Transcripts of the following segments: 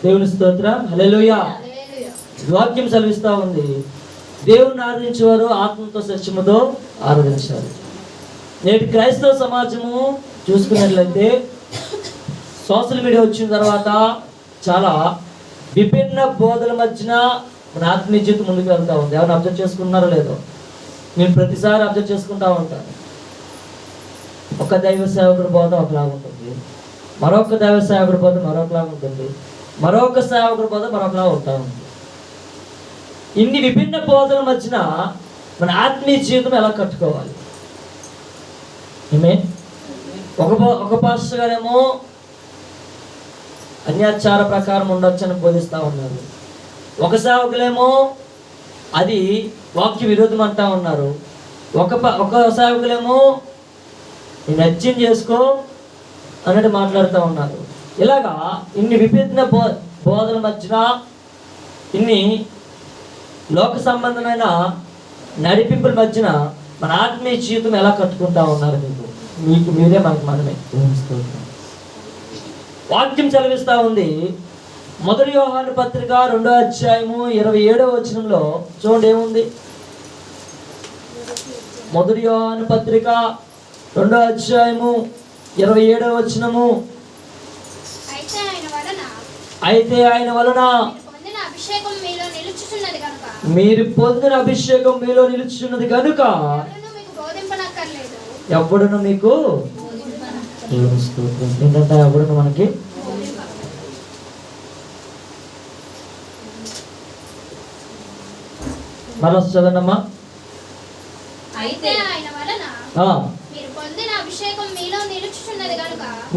దేవుని స్తోత్రం. హల్లెలూయా. వాక్యం సెలవిస్తా ఉంది, దేవుని ఆరాధించేవారు ఆత్మతో సత్యముతో ఆరాధించారు. నేటి క్రైస్తవ సమాజము చూసుకున్నట్లయితే సోషల్ మీడియా వచ్చిన తర్వాత చాలా విభిన్న బోధల మధ్యన మన ఆత్మీయ జీవితం ముందుకు వెళ్తూ ఉంది. ఎవరిని అబ్జర్వ్ చేసుకున్నారో లేదో, నేను ప్రతిసారి అబ్జర్వ్ చేసుకుంటా ఉంటాను. ఒక దైవ సేవకుడి బోధ ఒకలాగా ఉంటుంది, మరొక దైవ సేవకుడి బోధ మరొకలాగా ఉంటుంది, మరొక సేవకుడి బోధ మరొకలాగా ఉంటా ఉంది. ఇన్ని విభిన్న బోధల మధ్యన మన ఆత్మీయ జీవితం ఎలా కట్టుకోవాలి? ఒక పాస్టర్ గారేమో అన్యాచార ప్రకారం ఉండొచ్చని బోధిస్తూ ఉన్నారు, ఒక సేవకులేమో అది వాక్య విరోధం అంటా ఉన్నారు, ఒక సేవకులేమో నేను నచ్చింది చేసుకో అన్నట్టు మాట్లాడుతూ ఉన్నారు. ఇలాగా ఇన్ని విభిన్న బోధల మధ్యన ఇన్ని లోక సంబంధమైన నడిపింపుల మధ్యన మన ఆత్మీయ జీవితం ఎలా కట్టుకుంటా ఉన్నారు? మీకు మీరే మనమే వాక్యం చదివిస్తూ ఉంది. మొదటి యోహాను పత్రిక 2వ అధ్యాయము 27వ వచనంలో చూడండి ఏముంది. మొదటి యోహాను పత్రిక 2వ అధ్యాయము 27వ వచనము, అయితే ఆయన వలన మీరు పొందిన అభిషేకం మీలో నిలుచున్నది కనుక ఎవడును మీకు ఏంటంటే ఎవడును మనకి మరో చదవనమ్మా.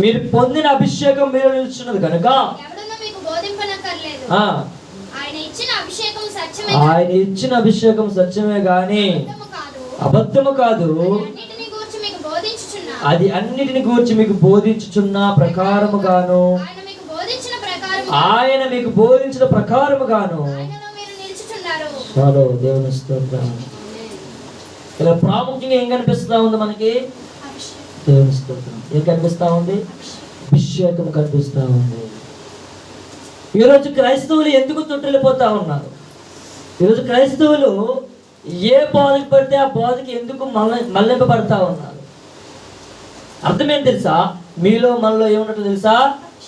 మీరు పొందిన అభిషేకం మీలో నిలుచున్నది కనుక ఆయన ఇచ్చిన అభిషేకం సత్యమే గాని అబద్ధము కాదు, అది అన్నిటిని గూర్చి మీకు బోధించుచున్న ప్రకారముగాను ఆయన మీకు బోధించిన ప్రకారముగాను. చాలు దేవుని స్తోత్రం. ఇలా ప్రాముఖ్యంగా ఏం కనిపిస్తా ఉంది మనకి? దేవుని స్తోత్రం. ఏం కనిపిస్తా ఉంది? అభిషేకం కనిపిస్తా ఉంది. ఈరోజు క్రైస్తవులు ఎందుకు తొట్టిల్లిపోతా ఉన్నారు? ఈరోజు క్రైస్తవులు ఏ బోధకు పడితే ఆ బోధకి ఎందుకు మళ్ళింపబడతా ఉన్నారు? అర్థమేం తెలుసా? మీలో మనలో ఏమున్నట్లు తెలుసా?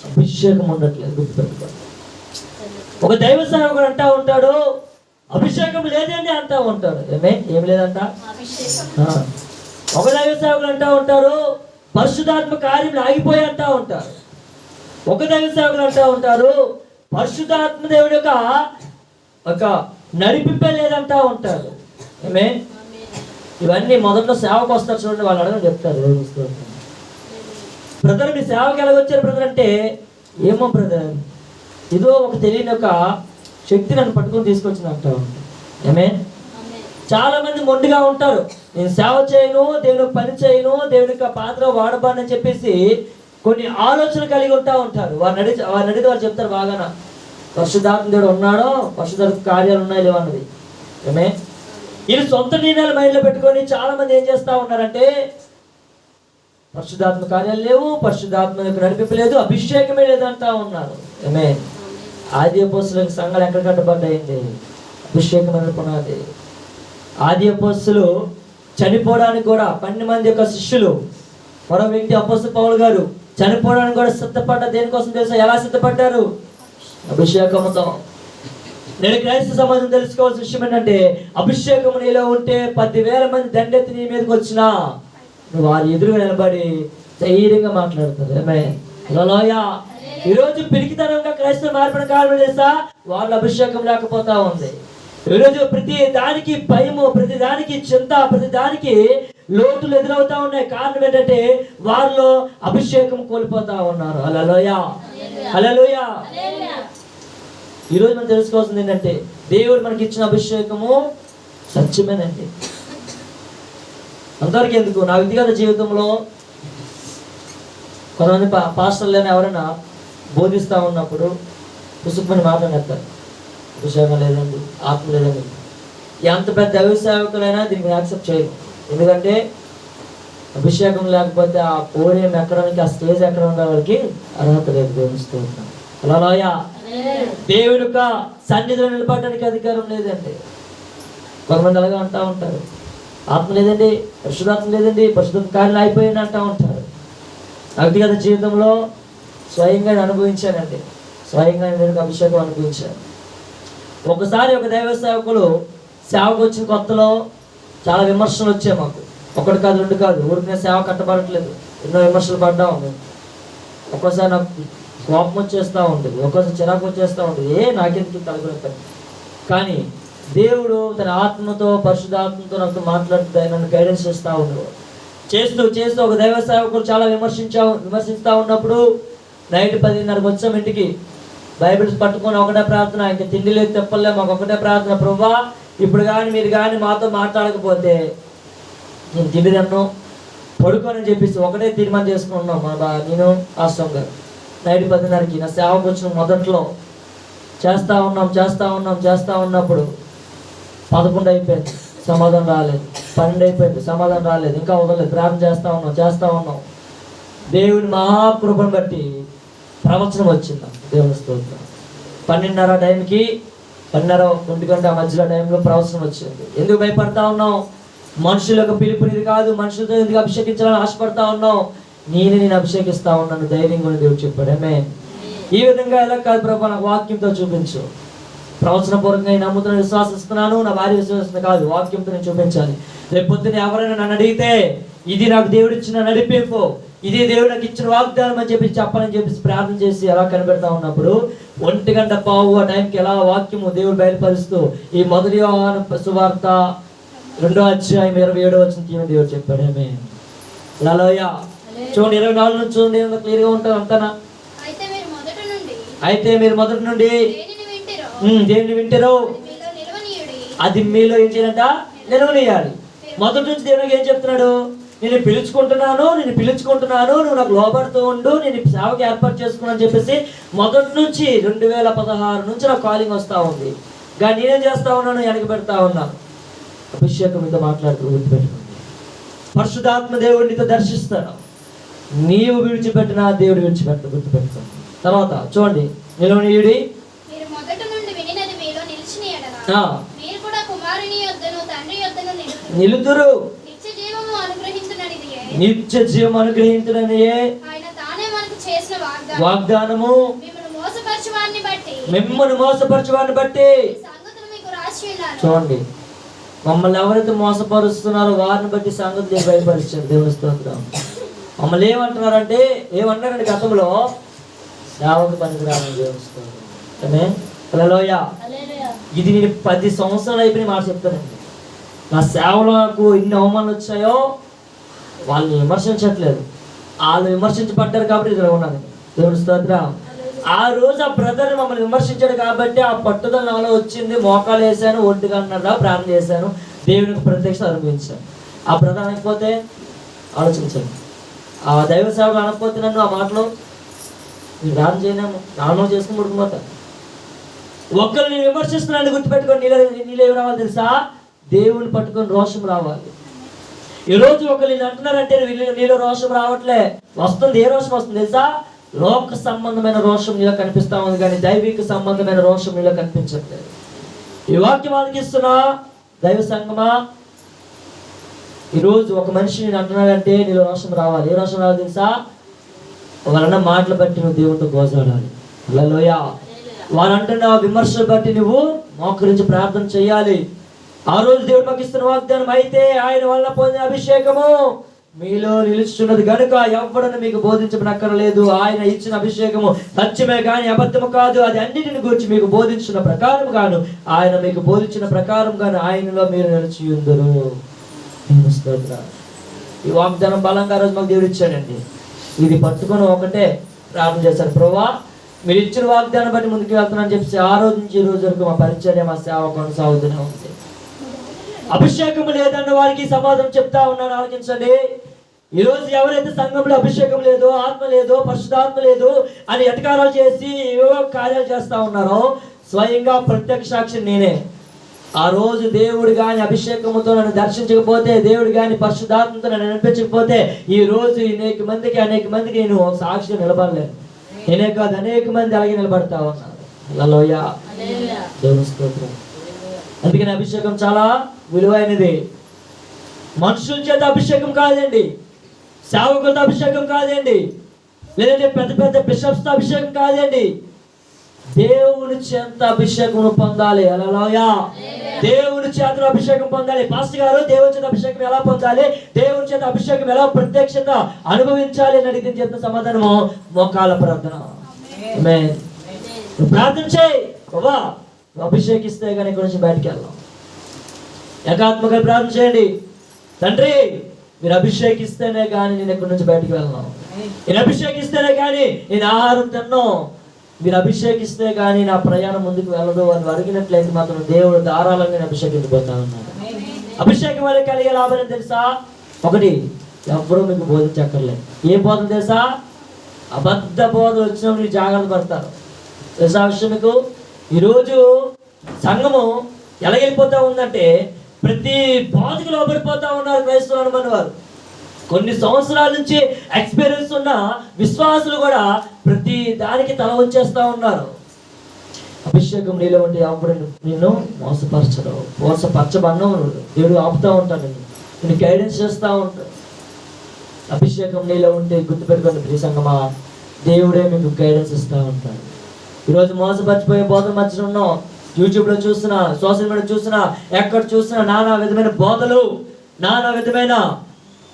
అభిషేకం ఉండట్లేదు. గుర్తుపెట్టుకోండి. ఒక దైవ సేవకుడు అంటా ఉంటాడు, అభిషేకం లేదని అంటా ఉంటాడు. ఏమి లేదంట. ఒక దైవ సేవకుడు అంటా ఉంటారు, పరిశుద్ధాత్మ కార్యములు ఆగిపోయి అంటా ఉంటారు. ఒక దైవ సేవకుడు అంటా ఉంటారు, పరిశుద్ధాత్మ దేవుడి యొక్క ఒక నడిపింపే లేదంటా ఉంటారు. ఇవన్నీ మొదట్లో సేవకు వస్తారు చూడండి, వాళ్ళు అడగని చెప్తారు. బ్రదర్ మీ సేవకు ఎలాగొచ్చారు బ్రదర్ అంటే, ఏమో బ్రదర్ ఇదో ఒక తెలియని ఒక శక్తి నన్ను పట్టుకొని తీసుకొచ్చింది అంటా ఉంటారు. చాలా మంది మొండిగా ఉంటారు, నేను సేవ చేయను, దేవునికి పని చేయను, దేవునికి పాత్ర వాడబానని చెప్పేసి కొన్ని ఆలోచనలు కలిగి ఉంటారు. వారిని అడిగితే వాళ్ళు చెప్తారు, బాగానా పరిశుద్ధాత్మ దేవుడు ఉన్నాడో, పరిశుద్ధాత్మ కార్యాలు ఉన్నాయి లేవో అన్నది. ఇది సొంత నిర్ణయాలు మైండ్లో పెట్టుకొని చాలా మంది ఏం చేస్తూ ఉన్నారంటే, పరిశుద్ధాత్మ కార్యాలు లేవు, పరిశుద్ధాత్మ నడిపింపు లేదు, అభిషేకమే లేదంటా ఉన్నారు. ఆది అపోస్తులకు సంఘాలు ఎక్కడ కట్టబడ్డాయింది? అభిషేకమైన పునాది. ఆది అపోస్తులు చనిపోవడానికి కూడా 12 మంది యొక్క శిష్యులు, మరో వ్యక్తి అపోస్తలుడు పౌలు గారు చనిపోవడానికి కూడా సిద్ధపడ్డ. దేనికోసం తెలుసా? ఎలా సిద్ధపడ్డారు? అభిషేకంతో. నేను క్రైస్తవ సమాజం తెలుసుకోవాల్సిన విషయం ఏంటంటే, అభిషేకం నీలో ఉంటే 10,000 మంది దండెత్తి నీ మీదకి వచ్చినా నువ్వు వారి ఎదురుగా నిలబడి ధైర్యంగా మాట్లాడుతారు. ఈరోజు పిరికితనంగా క్రైస్తవ మార్పిన కారణం చేస్తా వాళ్ళ అభిషేకం లేకపోతా ఉంది. ఈరోజు ప్రతి దానికి భయము, ప్రతి దానికి చింత, ప్రతి దానికి లోటులు ఎదురవుతా ఉన్నాయి. కారణం ఏంటంటే వారిలో అభిషేకం కోల్పోతా ఉన్నారు. హల్లెలూయా, హల్లెలూయా. ఈరోజు మనం తెలుసుకోవాల్సింది ఏంటంటే, దేవుడు మనకి ఇచ్చిన అభిషేకము సత్యమేనండి. అంతవరకు ఎందుకు, నా వ్యక్తిగత జీవితంలో కొంతమంది పాస్టర్లని ఎవరైనా బోధిస్తూ ఉన్నప్పుడు పుసుకుని మాట్లాడతారు, అభిషేకం లేదండి, ఆత్మ లేదండి. ఎంత పెద్ద అభిషేకులైనా దీనికి యాక్సెప్ట్ చేయరు. ఎందుకంటే అభిషేకం లేకపోతే ఆ పోడియం ఎక్కడానికి, ఆ స్టేజ్ ఎక్కడ ఉండే వాళ్ళకి అర్హత లేదు. దేవుని స్తోత్రం. హల్లెలూయా. దేవుని యొక్క సన్నిధిలో నిలబడడానికి అధికారం లేదండి. కొంతమంది అలాగే అంటూ ఉంటారు, ఆత్మ లేదండి, పరిశుద్ధాత్మ లేదండి, పరిశుద్ధాత్మ కార్యాలు అయిపోయింది అంటూ ఉంటారు. వ్యక్తిగత జీవితంలో స్వయంగా నేను అనుభవించానండి, స్వయంగా నేను అభిషేకం అనుభవించాను. ఒకసారి ఒక దైవ సేవకులు సేవకు వచ్చిన కొత్తలో చాలా విమర్శలు వచ్చాయి మాకు. ఒకటి కాదు, రెండు కాదు, ఊరికి సేవ కట్టబడట్లేదు, ఎన్నో విమర్శలు పడ్డాము. ఒక్కోసారి నాకు కోపం వచ్చేస్తూ ఉంటుంది, ఒక్కోసారి చిరాకు వచ్చేస్తూ ఉంటుంది, నాకెందుకు తలగొని. కానీ దేవుడు తన ఆత్మతో పరిశుద్ధాత్మతో నాతో మాట్లాడుతూ నన్ను గైడెన్స్ చేస్తూ ఉండేవాడు. చేస్తూ ఒక దైవ సేవకులు చాలా విమర్శిస్తూ ఉన్నప్పుడు నైట్ 10:30కి వచ్చాం ఇంటికి. బైబిల్స్ పట్టుకొని ఒకటే ప్రార్థన, ఇంకా తిండి లేదు తెప్పలే, మాకు ఒకటే ప్రార్థన, ప్రభువా ఇప్పుడు కానీ మీరు కానీ మాతో మాట్లాడకపోతే నేను తిండి తిన్నాను పడుకోనని చెప్పేసి ఒకటే తీర్మానం చేసుకున్నాం నేను ఆశ్రమం గారు. నైట్ 10:30కి నా సేవకు వచ్చిన మొదట్లో చేస్తూ ఉన్నప్పుడు 11 అయిపోయింది, సమాధానం రాలేదు. 12 అయిపోయింది, సమాధానం రాలేదు. ఇంకా వదలలేదు, ప్రార్థన చేస్తూ ఉన్నాం. దేవుని మహాకృపను బట్టి ప్రవచనం వచ్చింది. దేవుని స్తోత్రం. 12:30 టైంకి 12:30 ఆ మధ్యలో టైంలో ప్రవచనం వచ్చింది. ఎందుకు భయపడతా ఉన్నాం? మనుషులకు పిలుపునిది కాదు, మనుషులతో ఎందుకు అభిషేకించాలని ఆశపడతా ఉన్నాం? నేను అభిషేకిస్తా ఉన్నాను ధైర్యం కూడా దేవుడు చెప్పాడు. ఆమేన్. ఈ విధంగా ఎలా కాదు ప్రభు, నాకు వాక్యంతో చూపించు. ప్రవచన పూర్వకంగా నమ్ముతున్న విశ్వాసిస్తున్నాను, నా భార్య విశ్వాసం కాదు, వాక్యంతో నేను చూపించాలి. రేపు పొద్దున ఎవరైనా నన్ను అడిగితే ఇది నాకు దేవుడు ఇచ్చిన నడిపింపు, ఇది దేవుడు నాకు ఇచ్చిన వాగ్దానం అని చెప్పాలని చెప్పేసి ప్రార్థన చేసి ఎలా కనిపెడతా ఉన్నప్పుడు 1:15 ఆ టైంకి ఎలా వాక్యము దేవుడు బయలుపరుస్తూ ఈ మొదటి యోహాను సువార్త 2వ అధ్యాయం 27వ వచనం దేవుడు చెప్పాడు. ఆమేన్. హల్లెలూయా. చూడండి 24 నుంచి చూడండి, క్లియర్గా ఉంటుంది అంతనా. అయితే మీరు మొదటి నుండి దేనిని వింటారో అది మీలో ఏం చేయాలంట? నిలవనియాలి. మొదటి నుంచి దేవుడికి ఏం చెప్తున్నాడు? నేను పిలుచుకుంటున్నాను, నువ్వు నాకు లోబడుతూ ఉండు, నేను సేవకి ఏర్పాటు చేసుకున్నాను అని చెప్పేసి మొదటి నుంచి 2016 నుంచి నాకు కాలింగ్ వస్తూ ఉంది. కానీ నేనేం చేస్తా ఉన్నాను? వెనక పెడతా ఉన్నాను. అభిషేకం మీద మాట్లాడుతూ గుర్తుపెట్టుకోండి, పరిశుద్ధాత్మ దేవుడు నీతో దర్శిస్తాను, నీవు విడిచిపెట్టిన దేవుడు విడిచిపెట్ట గుర్తుపెట్టుకోండి. తర్వాత చూడండి, నిలవనీయుడి నిలుతురు, నిత్య జీవం అనుగ్రహించుననియే వాగ్దానము మిమ్మల్ని మోసపరచువాన్ని బట్టి. చూడండి, మమ్మల్ని ఎవరైతే మోసపరుస్తున్నారో వారిని బట్టి సంగతులు బయలుపరిచారు. దేవుని స్తోత్రం. మమ్మల్ని ఏమన్నారంటే గతంలో సేవకు పనికిరామని దేవుని స్తోత్రం. హల్లెలూయా. ఇది నేను 10 సంవత్సరాలు అయిపోయిన మాట చెప్తానండి. నా సేవలో నాకు ఎన్ని అవమానాలు వచ్చాయో వాళ్ళని విమర్శించట్లేదు, వాళ్ళు విమర్శించబడ్డారు కాబట్టి ఇక్కడ ఉన్నాను. దేవుని స్తోత్రం. ఆ రోజు ఆ బ్రదర్ మమ్మల్ని విమర్శించాడు కాబట్టి ఆ పట్టుదల నాలో వచ్చింది. మోకాలు వేసాను, 1:30 ప్రార్థన చేశాను, దేవునికి ప్రత్యక్ష అనుభవించాను. ఆ బ్రదర్ అనకపోతే ఆలోచించాను, ఆ దైవ సేవలు అనకపోతే నన్ను ఆ మాటలో నేను ప్రార్థన చేయలేము, నామం చేసుకుని పడుకుపోతా. ఒక్కరు నేను విమర్శిస్తున్నాను గుర్తుపెట్టుకొని నీళ్ళు ఏమి రావాలి తెలుసా? దేవుని పట్టుకొని రోషం రావాలి. ఈరోజు ఒకరు నేను అంటున్నారంటే నీలో రోషం రావట్లే, వస్తుంది. ఏ రోషం వస్తుంది తెలుసా? లోక సంబంధమైన రోషం నీలో కనిపిస్తా ఉంది, కానీ దైవిక సంబంధమైన రోషం నీలో కనిపించట్లేదు. ఈ వాక్యం ఆలకిస్తున్నా దైవ సంగమా, ఈరోజు ఒక మనిషి నేను అంటున్నాడంటే నీలో రోషం రావాలి. ఏ రోషం రావాలి తెలుసా? వాళ్ళన్న మాటలు బట్టి నువ్వు దేవునితో గోజాడాలి. హల్లెలూయా. వారు అంటున్న విమర్శలు బట్టి నువ్వు మోకరించి ప్రార్థన చేయాలి. ఆ రోజు దేవుడు మాకు ఇస్తున్న వాగ్దానం, అయితే ఆయన వల్ల పొందిన అభిషేకము మీలో నిలుచున్నది కనుక ఎవడని మీకు బోధించనక్కర్లేదు. ఆయన ఇచ్చిన అభిషేకము సత్యమే కానీ అబద్ధము కాదు. అది అన్నిటిని గురించి మీకు బోధించిన ప్రకారం గాను, ఆయన మీకు బోధించిన ప్రకారం గాను ఆయనలో మీరు నిలిచి ఉందరు. ఈ వాగ్దానం బలంగా రోజు మాకు దేవుడు ఇచ్చాడండి. ఇది పట్టుకొని ఒకటే ప్రార్థన చేశారు, ప్రభువా మీరు ఇచ్చిన వాగ్దానం బట్టి ముందుకు వెళ్తున్నాను చెప్పి ఆ రోజు నుంచి ఈ రోజు వరకు మా పరిచర్య, మా సేవ కొనసాగుతూనే ఉంది. అభిషేకం లేదన్న వారికి సమాధానం చెప్తా ఉన్నాను, ఆలోచించండి. ఈరోజు ఎవరైతే సంఘంలో అభిషేకం లేదు, ఆత్మ లేదు, పరిశుద్ధాత్మ లేదు అని ఎటకారాలు చేసి ఏవో కార్యాలు చేస్తా ఉన్నారో స్వయంగా ప్రత్యక్ష సాక్షి నేనే. ఆ రోజు దేవుడు కానీ అభిషేకముతో నన్ను దర్శించకపోతే, దేవుడు కానీ పరిశుద్ధాత్మతో నన్ను నడిపించకపోతే ఈ రోజు అనేక మందికి నేను సాక్షిగా నిలబడలేను. నేనే కాదు అనేక మంది అలాగే నిలబడతా ఉన్నారు. హల్లెలూయా, దేవుని స్తోత్రం. అందుకని అభిషేకం చాలా విలువైనది. మనుషుల చేత అభిషేకం కాదండి, సేవకులతో అభిషేకం కాదండి, లేదంటే పెద్ద పెద్ద బిషప్స్తో అభిషేకం కాదండి. దేవుని చేత అభిషేకం పొందాలి. హల్లెలూయా, దేవుని చేత అభిషేకం పొందాలి. పాస్టర్ గారు, దేవుని చేత అభిషేకం ఎలా పొందాలి, దేవుని చేత అభిషేకం ఎలా ప్రత్యక్షత అనుభవించాలి అని అడిగితే చెప్పిన సమాధానము మోకాళ్ళ ప్రార్థన. ఆమేన్. ప్రార్థన చేయి, బాబా అభిషేకిస్తే కానీ ఇక్కడ నుంచి బయటికి వెళ్దాం. ఏకాత్మగా ప్రార్థన చేయండి. తండ్రి, మీరు అభిషేకిస్తేనే కానీ నేను ఇక్కడి నుంచి బయటికి వెళ్ళను. నేను అభిషేకిస్తేనే కానీ నేను ఆహారం తిన్నాను. మీరు అభిషేకిస్తే కానీ నా ప్రయాణం ముందుకు వెళ్ళదు అని అడిగినట్లయితే మాత్రం దేవుడు దారాలను నేను అభిషేకించబోతా ఉన్నాను. అభిషేకం వల్ల కలిగే లాభం తెలుసా? ఒకటి, ఎవరు మీకు బోధించక్కర్లేదు. ఏ బోధన తెలుసా? అబద్ధ బోధలు వచ్చినప్పుడు మీరు జాగ్రత్త పడతారు. తెలుసా విషయం మీకు? ఈరోజు సంఘము ఎలాగెళ్ళిపోతా ఉందంటే ప్రతి బోధకు లోబడిపోతా ఉన్నారు క్రైస్తవులు అనుకున్న వారు. కొన్ని సంవత్సరాల నుంచి ఎక్స్పీరియన్స్ ఉన్న విశ్వాసులు కూడా ప్రతి దానికి తల వంచేస్తా ఉన్నారు. అభిషేకం నీలో ఉంటే ఎవరు నిన్ను మోసపరచబడిన దేవుడు ఆపుతూ ఉంటాడు, నేను గైడెన్స్ చేస్తూ ఉంటాడు. అభిషేకం నీలో ఉంటే గుర్తుపెట్టుకోండి ప్రియ సంగమా, దేవుడే మీకు గైడెన్స్ ఇస్తూ ఉంటాడు. ఈరోజు మోసపరిచిపోయే బోధన మధ్యన ఉన్నాం. యూట్యూబ్లో చూస్తున్నా, సోషల్ మీడియా చూస్తున్నా, ఎక్కడ చూస్తున్నా నానా విధమైన బోధలు, నానా విధమైన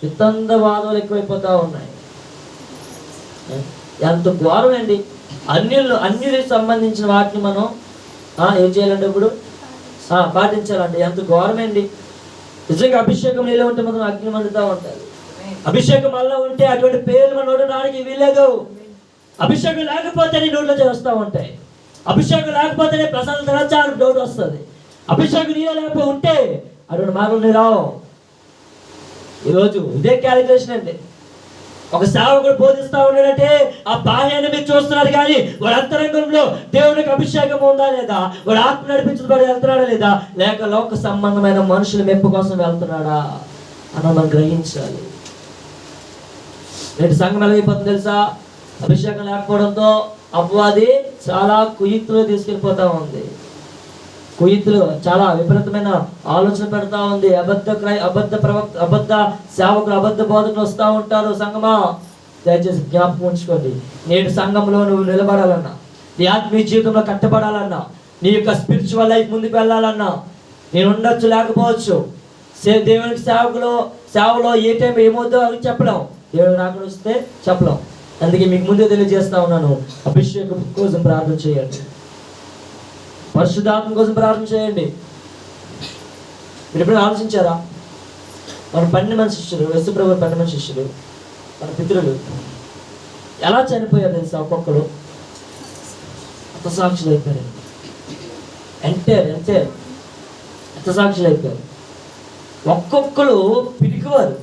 వితండవాదాలు ఎక్కువైపోతూ ఉన్నాయి. ఎంత ఘోరం అండి. అన్యులకు సంబంధించిన వాటిని మనం ఏం చేయాలంటే ఇప్పుడు పాటించాలండి. ఎంత ఘోరమండి. నిజంగా అభిషేకం నీలో ఉంటే మనం అగ్ని మండుతూ ఉంటుంది. అభిషేకం వల్ల ఉంటే అటువంటి పేర్లు మన నోట రావడానికి వీల్లేదు. అభిషేకం లేకపోతే నీ నోట్లో చేస్తూ ఉంటాయి. అభిషేకం లేకపోతేనే ప్రసాదం తినచ్చా అని డౌట్ వస్తుంది. అభిషేకం నీలో లేకపోతే ఉంటే అటువంటి మాటలు రావు. ఈరోజు ఇదే క్యాలిక్యులేషన్ అండి. ఒక సేవకుడు బోధిస్తూ ఉన్నాడంటే ఆ బాహ్యాన్ని మీరు చూస్తున్నారు, కానీ వాడు అంతరంగంలో దేవునికి అభిషేకం ఉందా లేదా, వాడు ఆత్మ నడిపించబడి వెళ్తున్నాడా లేదా, లేక లోక సంబంధమైన మనుషుల మెప్పు కోసం వెళ్తున్నాడా అని మనం గ్రహించాలి. నేటి సంఘం ఎలాగైపోతుంది తెలుసా? అభిషేకం లేకపోవడంతో అపవాది చాలా కుయుక్తులు తీసుకెళ్ళిపోతా ఉంది. కుయుక్తులు చాలా విపరీతమైన ఆలోచన పెడతా ఉంది. అబద్ధ సేవకులు, అబద్ధ బోధకులు వస్తూ ఉంటారు. సంఘమా, దయచేసి జ్ఞాపకం ఉంచుకోండి. నేడు సంఘంలో నువ్వు నిలబడాలన్నా, నీ ఆత్మీయ జీవితంలో కట్టబడాలన్నా, నీ యొక్క స్పిరిచువల్ లైఫ్ ముందుకు వెళ్ళాలన్నా, నేను ఉండొచ్చు లేకపోవచ్చు. దేవునికి సేవలో ఏ టైం ఏమవుతుందో అని చెప్పలేం. దేవుడు నాకు వస్తే చెప్పలేం. అందుకే మీకు ముందే తెలియజేస్తా ఉన్నాను, అభిషేకం కోసం ప్రార్థన చేయండి, పరిశుద్ధాత్మ కోసం ప్రార్థన చేయండి. మీరు ఎప్పుడైనా ఆలోచించారా? మన 12 మంది శిష్యులు, యేసుప్రభు 12 మంది శిష్యులు, మన పితరులు ఎలా చనిపోయారు తెలుసా? ఒక్కొక్కరు హతసాక్షులు అయిపోయారు. ఎంటే హతసాక్షులు అయిపోయారు. ఒక్కొక్కరు పిరికివారు.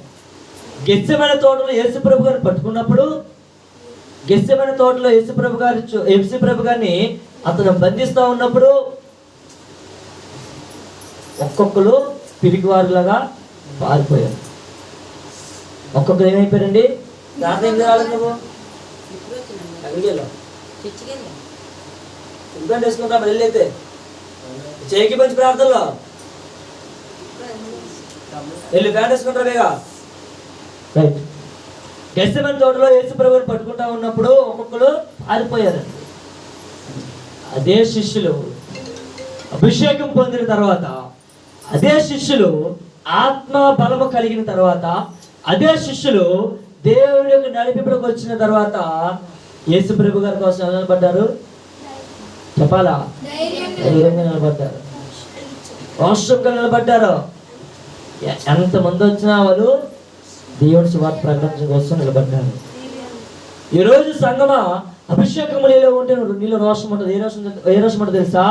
గెత్సెమనే తోటలో యేసుప్రభు గారిని పట్టుకున్నప్పుడు, గెత్సెమనే తోటలో యేసుప్రభు గారిని అతను బంధిస్తూ ఉన్నప్పుడు ఒక్కొక్కరు పిరికివారులాగా పారిపోయారు. ఒక్కొక్కరు ఏమైపోయారండి? ప్రార్థన ఏం రాలేదు నువ్వు ఇబ్బంది వేసుకుంటా వెళ్ళైతే చేయికి మంచి ప్రార్థనలో వెళ్ళి ప్యాంట్ వేసుకుంటారా బేగా. రైట్. గెత్సెమనే తోటలో యేసుప్రభువుని పట్టుకుంటా ఉన్నప్పుడు ఒక్కొక్కరు పారిపోయారండి. అదే శిష్యులు అభిషేకం పొందిన తర్వాత, అదే శిష్యులు ఆత్మ బలము కలిగిన తర్వాత, అదే శిష్యులు దేవుడి యొక్క నడిపింపులకు వచ్చిన తర్వాత యేసుప్రభు గారి కోసం నిలబడ్డారు. చెప్పాలా? ధైర్యంగా నిలబడ్డారు, అవసరంగా నిలబడ్డారు. ఎంతమంది వచ్చినా వాళ్ళు దేవుని సువార్త ప్రకటించడం కోసం నిలబడ్డారు. ఈరోజు సంగమా, అభిషేకం నీలో ఉంటే నీలో రోషం ఉంటుంది. ఏ రోషం ఉంటుంది తెలుసా?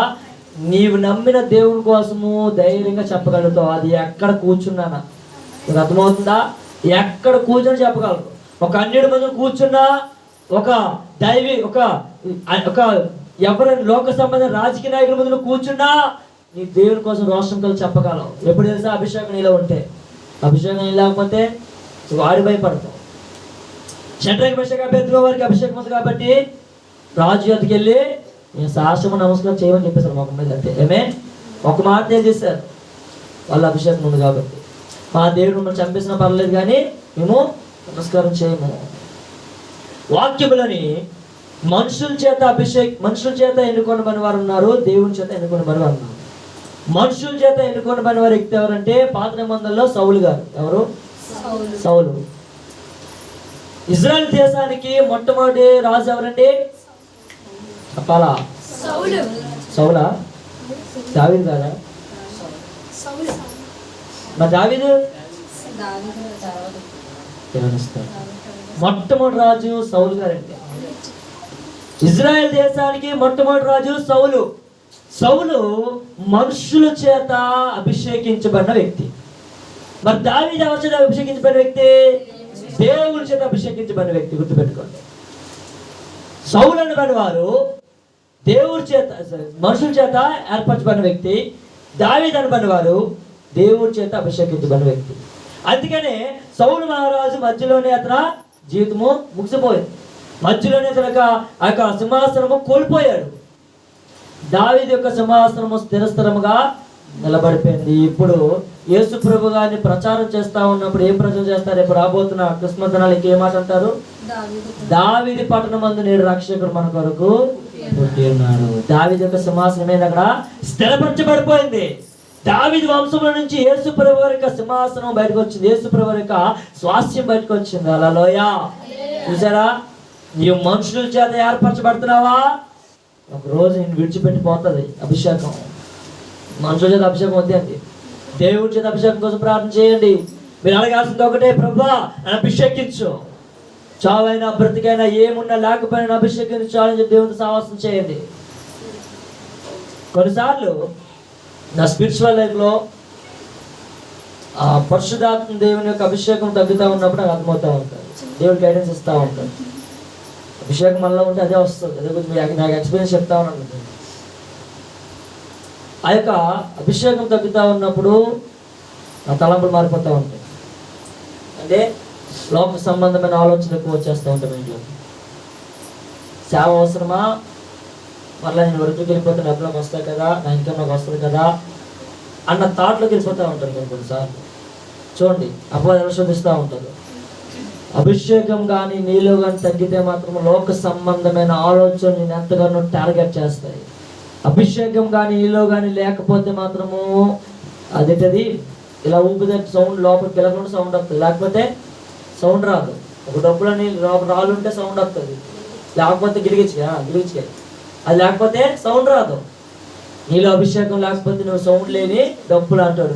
నీవు నమ్మిన దేవుని కోసము ధైర్యంగా చెప్పగలుగుతావు. అది ఎక్కడ కూర్చున్నానా, నీకు అర్థమవుతుందా? ఎక్కడ కూర్చొని చెప్పగలరు. ఒక అన్యుడి ముందు కూర్చున్నా, ఒక ఎవరైనా లోక సంబంధ రాజకీయ నాయకుల ముందు కూర్చున్నా నీ దేవుని కోసం రోషం కలిసి చెప్పగలవు. ఎప్పుడు తెలుసా? అభిషేకం నీలో ఉంటే. అభిషేకం లేకపోతే వాడి భయపడతావు. షడ్రక్ మేషక్ అబేద్నెగో వారికి అభిషేకం ఉంది కాబట్టి రాజు వద్దకు వెళ్ళి నేను సాక్ష్యము నమస్కారం చేయమని చెప్పేశారు మాకు మీద అంతే. ఏమే ఒక మాట చేశారు, వాళ్ళ అభిషేకం ఉంది కాబట్టి. మా దేవుడు మిమ్మల్ని చంపేసినా పర్లేదు కానీ మేము నమస్కారం చేయము. వాక్యములని మనుషుల చేత ఎన్నుకొనబడిన వారు ఉన్నారు, దేవుని చేత ఎన్నుకొనబడిన వారు ఉన్నారు. మనుషుల చేత ఎన్నుకొనబడిన వారు వ్యక్తి ఎవరంటే పాత నిబంధనలో సౌలు గారు. ఎవరు? సౌలు. ఇజ్రాయెల్ దేశానికి మొట్టమొదటి రాజు ఎవరండి? చెప్పాలా? సౌలా? దావీదు కాదా? మరి దావీదు మొట్టమొదటి రాజు సౌలు గారండి. ఇజ్రాయెల్ దేశానికి మొట్టమొదటి రాజు సౌలు. సౌలు మనుషుల చేత అభిషేకించబడిన వ్యక్తి. మరి దావీదు ఎవరి చేత అభిషేకించబడిన వ్యక్తి? దేవుని చేత అభిషేకించబడిన వ్యక్తి. గుర్తుపెట్టుకోండి. సౌలు అనబడిన వారు దేవుడి చేత, మనుషుల చేత ఏర్పరచబడిన వ్యక్తి. దావీదు అనబడిన వారు దేవుడి చేత అభిషేకించబడిన వ్యక్తి. అందుకనే సౌలు మహారాజు మధ్యలోనే అతని జీవితము ముగిసిపోయింది. మధ్యలోనే ఆ యొక్క సింహాసనము కోల్పోయాడు. దావీదు యొక్క సింహాసనము స్థిరస్థిరముగా నిలబడిపోయింది. ఇప్పుడు యేసు ప్రభు గారిని ప్రచారం చేస్తా ఉన్నప్పుడు ఏం ప్రచారం చేస్తారు? ఇప్పుడు రాబోతున్న క్రిస్మస్ దినాలకి ఏమాట అంటారు? దావీదు పట్టణమందు నేడు రక్షకుడు మన కొరకు పుట్టి ఉన్నాడు. దావీదు యొక్క సింహాసనం మీద అక్కడ స్థిరపరచబడిపోయింది. దావీదు వంశంలో నుంచి యేసు ప్రభు యొక్క సింహాసనం బయటకు వచ్చింది. యేసు ప్రభు యొక్క స్వాస్థ్యం బయటకు వచ్చింది. హల్లెలూయా. చూసారా? నీవు మనుషుల చేత ఏర్పరచబడుతున్నావా? ఒక రోజు నేను విడిచిపెట్టిపోతుంది అభిషేకం. మనుషుల చేత అభిషేకం వద్దు అండి. దేవుడి చేత అభిషేకం కోసం ప్రార్థన చేయండి. మీరు అడగాల్సింది ఒకటే, ప్రభువా నన్ను అభిషేకించు. చావైనా బ్రతికైనా ఏమున్నా లేకపోయినా అభిషేకించాలని చెప్పి దేవుడితో సహవాసం చేయండి. కొన్నిసార్లు నా స్పిరిచువల్ లైఫ్లో పరిశుద్ధాత్మ దేవుని యొక్క అభిషేకం తగ్గుతూ ఉన్నప్పుడు నాకు అర్థమవుతూ ఉంటుంది. దేవుడు గైడెన్స్ ఇస్తూ ఉంటాడు. అభిషేకం మనలో ఉంటే అదే వస్తుంది. అదే కొంచెం నాకు ఎక్స్పీరియన్స్ చెప్తా ఉన్నాను. ఆ యొక్క అభిషేకం తగ్గుతూ ఉన్నప్పుడు నా తలంపులు మారిపోతూ ఉంటాయి. అంటే లోక సంబంధమైన ఆలోచనలు ఎక్కువ వచ్చేస్తూ ఉంటాయి. ఇంట్లో సేవ అవసరమా, మళ్ళీ నేను వరకు వెళ్ళిపోతే డబ్బులకు వస్తాయి కదా, నా ఇన్కమ్ నాకు వస్తుంది కదా అన్న థాట్లోకి వెళ్ళిపోతూ ఉంటాను కొన్నిసార్లు. చూడండి, అపవాది శోధిస్తూ ఉంటారు. అభిషేకం కానీ నీలో కానీ తగ్గితే మాత్రం లోక సంబంధమైన ఆలోచనలు నేను ఎంతగానో టార్గెట్ చేస్తాయి. అభిషేకం కానీ నీలో కానీ లేకపోతే మాత్రము అదేంటది ఇలా ఊపితే సౌండ్ లోపలికి వెళ్ళకుండా సౌండ్ వస్తుంది, లేకపోతే సౌండ్ రాదు. ఒక డబ్బులని రాళ్ళు ఉంటే సౌండ్ వస్తుంది, లేకపోతే గిలిగించుగా అది లేకపోతే సౌండ్ రాదు. నీలో అభిషేకం లేకపోతే నువ్వు సౌండ్ లేని డబ్బులు అంటాడు.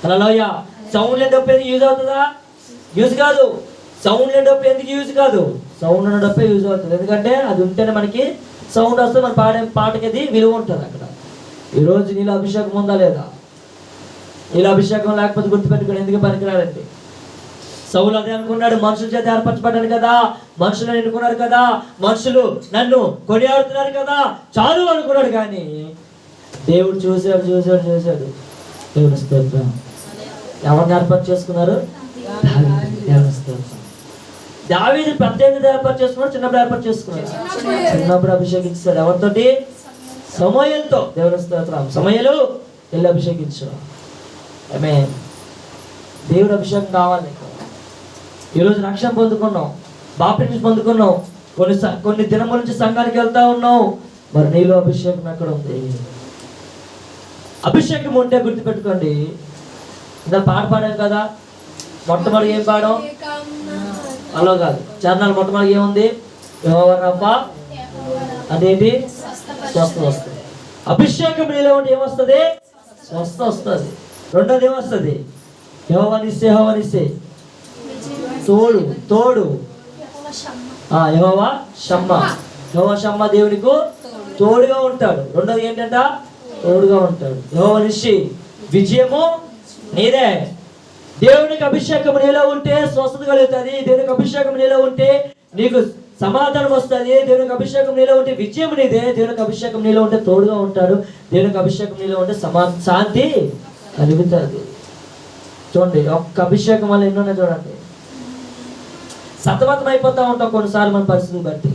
హల్లెలూయా. సౌండ్ లేని డబ్బు ఎందుకు యూజ్ అవుతుందా? యూజ్ కాదు. సౌండ్ లేని డబ్బు ఎందుకు యూజ్ కాదు? సౌండ్ ఉన్న డబ్బే యూజ్ అవుతుంది. ఎందుకంటే అది ఉంటేనే మనకి సౌండ్ వస్తే మన పాడే పాటకి అది విలువ ఉంటుంది. అక్కడ ఈరోజు నీలో అభిషేకం ఉందా లేదా? నీలో అభిషేకం లేకపోతే గుర్తుపెట్టుకుని ఎందుకు పనికిరాడండి. సౌలు అదే అనుకున్నాడు, మనుషుల చేత ఏర్పరచబడ్డాను కదా, మనుషులను ఎన్నుకున్నారు కదా, మనుషులు నన్ను కొనియాడుతున్నారు కదా, చాలు అనుకున్నాడు. కానీ దేవుడు చూశాడు. దేవుడు స్తోత్రం. ఎవరిని ఏర్పాటు చేసుకున్నారు? దేవుని స్తోత్రం. దావీదు పెద్ద ఏర్పాటు చేసుకున్నాడు, చిన్నప్పుడు ఏర్పాటు చేసుకున్నాడు. చిన్నప్పుడు అభిషేకించాడు. ఎవరితోటి? సమూయేలుతో. దేవుని స్తోత్రం. సమూయేలు వెళ్ళి అభిషేకించాడు. ఆమేన్. దేవుడు అభిషేకం కావాలి. ఈరోజు రక్షణ పొందుకున్నావు, బాప్టిజం పొందుకున్నావు, కొన్ని దినముల నుంచి సంఘానికి వెళ్తా ఉన్నావు. మరి నీలో అభిషేకం ఎక్కడ ఉంది? అభిషేకం ఉంటే గుర్తుపెట్టుకోండి. ఇంకా పాట పాడాం కదా, మొట్టమొదటి ఏం పాడాం? అలా కాదు, చరణాలు మొట్టమొదటి ఏముంది? యెహోవా రబ్బా, అదేంటి? స్వస్థత వస్తుంది. అభిషేకం నీలో ఉంటే ఏమొస్తుంది? స్వస్థత వస్తుంది. రెండోది ఏమొస్తుంది? యెహోవా నిస్సే తోడు. యెహోవా షమ్మా దేవునికి తోడుగా ఉంటాడు. రెండోది ఏంటంట? తోడుగా ఉంటాడు. యెహోవా నిస్సి విజయము నీదే. దేవునికి అభిషేకం నీలో ఉంటే స్వస్థత కలుగుతుంది. దేవునికి అభిషేకం నీలో ఉంటే నీకు సమాధానం వస్తుంది. దేవునికి అభిషేకం నీలో ఉంటే విజయం నీదే. దేవునికి అభిషేకం నీలో ఉంటే తోడుగా ఉంటాడు. దేవునికి అభిషేకం నీలో ఉంటే శాంతి కలుగుతుంది. చూడండి, ఒక్క అభిషేకం వల్ల ఎన్నోనే చూడండి. సతమతం అయిపోతూ ఉంటాం కొన్నిసార్లు మన పరిస్థితిని బట్టి.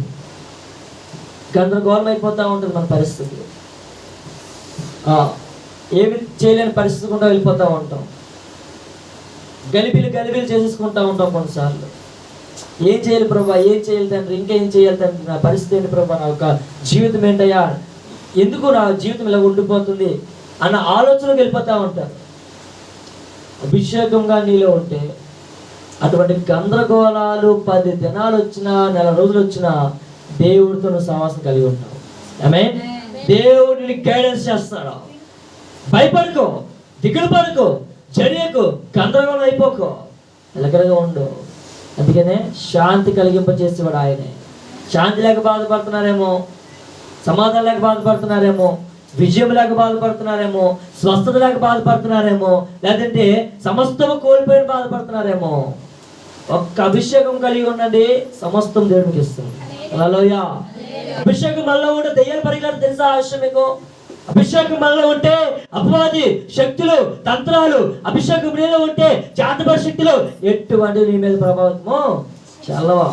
గందరగోళం అయిపోతూ ఉంటుంది మన పరిస్థితి. ఏమి చేయలేని పరిస్థితి కూడా వెళ్ళిపోతూ ఉంటాం. గలిబిలు చేసేసుకుంటూ ఉంటాం కొన్నిసార్లు. ఏం చేయాలి ప్రభా, ఏం చేయాలి తండ్రి, ఇంకేం చేయాలి తండ్రి, నా పరిస్థితి ఏంటి ప్రభా, నా యొక్క జీవితం ఏంటయ్యా, ఎందుకు నా జీవితం ఇలా ఉండిపోతుంది అన్న ఆలోచనకు వెళ్ళిపోతూ ఉంటారు. అభిషేకంగా నీలో ఉంటే అటువంటి గందరగోళాలు 10 దినాలు వచ్చినా, నెల రోజులు వచ్చినా దేవుడితో నువ్వు సహవాసం కలిగి ఉంటావు. ఆమేన్. దేవుడిని గైడెన్స్ చేస్తాడు. భయపడుకో, దిగులు పడుకో, జరియకు, గందరగోళం అయిపోకో, ఎలకడగా ఉండు. అందుకనే శాంతి కలిగింపచేసేవాడు ఆయనే. శాంతి లేక బాధపడుతున్నారేమో, సమాధానం లేక బాధపడుతున్నారేమో, విజయం లేక బాధపడుతున్నారేమో, స్వస్థత లేక బాధపడుతున్నారేమో, లేదంటే సమస్తము కోల్పోయి బాధపడుతున్నారేమో. ఒక్క అభిషేకం కలిగి ఉండండి, సమస్తం దేవుడికి ఇస్తుంది. హల్లెలూయా. అభిషేకం మనలో ఉంటే దెయ్యాలు పరిగెత్తారు తెలుసా ఆ విషయం మీకు? అభిషేకం మనలో ఉంటే అపవాది శక్తులు, తంత్రాలు అభిషేకం మీద ఉంటే జాతపర శక్తులు ఎటువంటి నీ మీద ప్రభావము చల్లవా.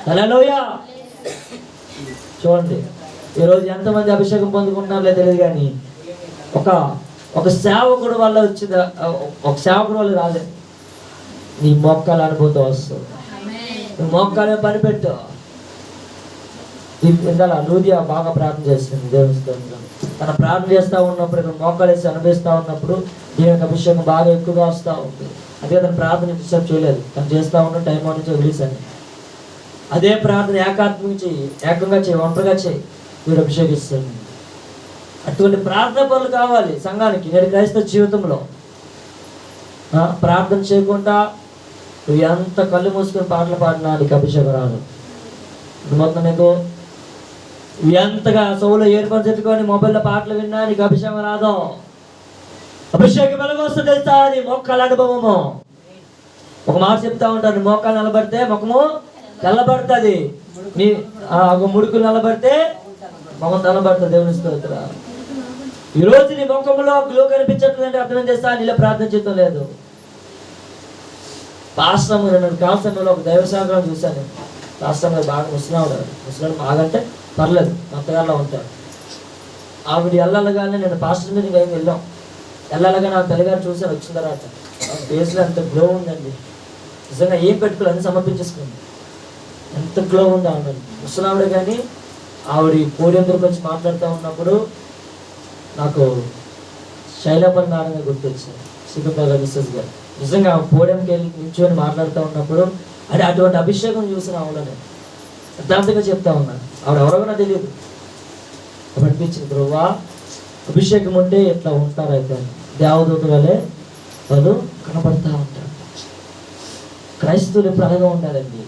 హల్లెలూయా. చూడండి, ఈరోజు ఎంతమంది అభిషేకం పొందుకుంటున్నారో తెలియదు, కానీ ఒక సేవకుడు వల్ల వచ్చింది, ఒక సేవకుడు వల్ల రాలేదు. నీ మోకాలు అనుభూతి వస్తుంది. నువ్వు మోకాలే పని పెట్టు. ఇందాల లూదియా బాగా ప్రార్థన చేస్తుంది దేవుని స్తోత్రం. తన ప్రార్థన చేస్తూ ఉన్నప్పుడు, ఇక్కడ మోకాలు వేసి అనుభవిస్తూ ఉన్నప్పుడు దేవునికి అభిషేకం బాగా ఎక్కువగా వస్తూ ఉంది. అదే తన ప్రార్థన డిస్టర్బ్ చేయలేదు, తను చేస్తూ ఉన్న టైం నుంచి వదిలేసాను. అదే ప్రార్థన ఏకంగా చేయి, ఒంటరిగా చేయి, వీడు అభిషేకిస్తాను. అటువంటి ప్రార్థన పనులు కావాలి సంఘానికి. నేడు క్రైస్తవ జీవితంలో ప్రార్థన చేయకుండా నువ్వు ఎంత కళ్ళు మూసుకొని పాటలు పాడినా నీకు అభిషేకం రాదు. మొత్తం నీకు ఎంతగా సౌలో ఏర్పాటు పెట్టుకొని మొబైల్లో పాటలు విన్నా నీకు అభిషేకం రాదు. అభిషేకం ఎలాగొస్తుంది తెలుసా? నీ మోకాల అనుభవము. ఒక మాట చెప్తా ఉంటాను, మోకాలు నిలబడితే ముఖము తెల్లబడుతుంది, నీ ముడుకులు నిలబడితే ముఖం తెల్లబడుతుంది. దేవుని స్తోత్రం. ఈరోజు నీ ముఖంలో గ్లో కనిపించట్లేదంటే అర్థం చేస్తా నీలో ప్రార్థన చేయడం లేదు. పాస్టర్ కాల్సంలో ఒక దైవ సేవకులను చూశాను. పాస్టర్ బాగా ముసలాడు బాగంటే పర్లేదు, కొత్తగాలో ఉంటాడు. ఆవిడ వెళ్ళగానే నేను పాస్టర్ మీద ఏమి వెళ్ళాం. వెళ్ళగా నా తల్లిగారు చూశాను. వచ్చిన తర్వాత ఫేస్లో ఎంత గ్లో ఉందండి, నిజంగా ఏం పెట్టుకోవాలి అని సమర్పించేసుకుంది. ఎంత గ్లో ఉంది ఆవిడ ముసలావిడ. కానీ ఆవిడ పోడియం దగ్గరకు వచ్చి మాట్లాడుతూ ఉన్నప్పుడు నాకు శైలాపల్లి నారాయణ గుర్తొచ్చింది, సికింద్రాబాద్ మిస్సెస్ గారు. నిజంగా పోడియంకి వెళ్ళి నిల్చొని మాట్లాడుతూ ఉన్నప్పుడు అంటే అటువంటి అభిషేకం చూసిన ఆవిడనే యథార్థంగా చెప్తా ఉన్నాను. ఆవిడ ఎవరో నాకు తెలియదు. అప్పుడు అనిపించింది, ప్రభువా అభిషేకం ఉంటే ఎట్లా ఉంటారు అయితే దేవదూత వలె వాళ్ళు కనపడతా ఉంటారు. క్రైస్తవులు ఎప్పుడు అలాగే ఉండాలండి,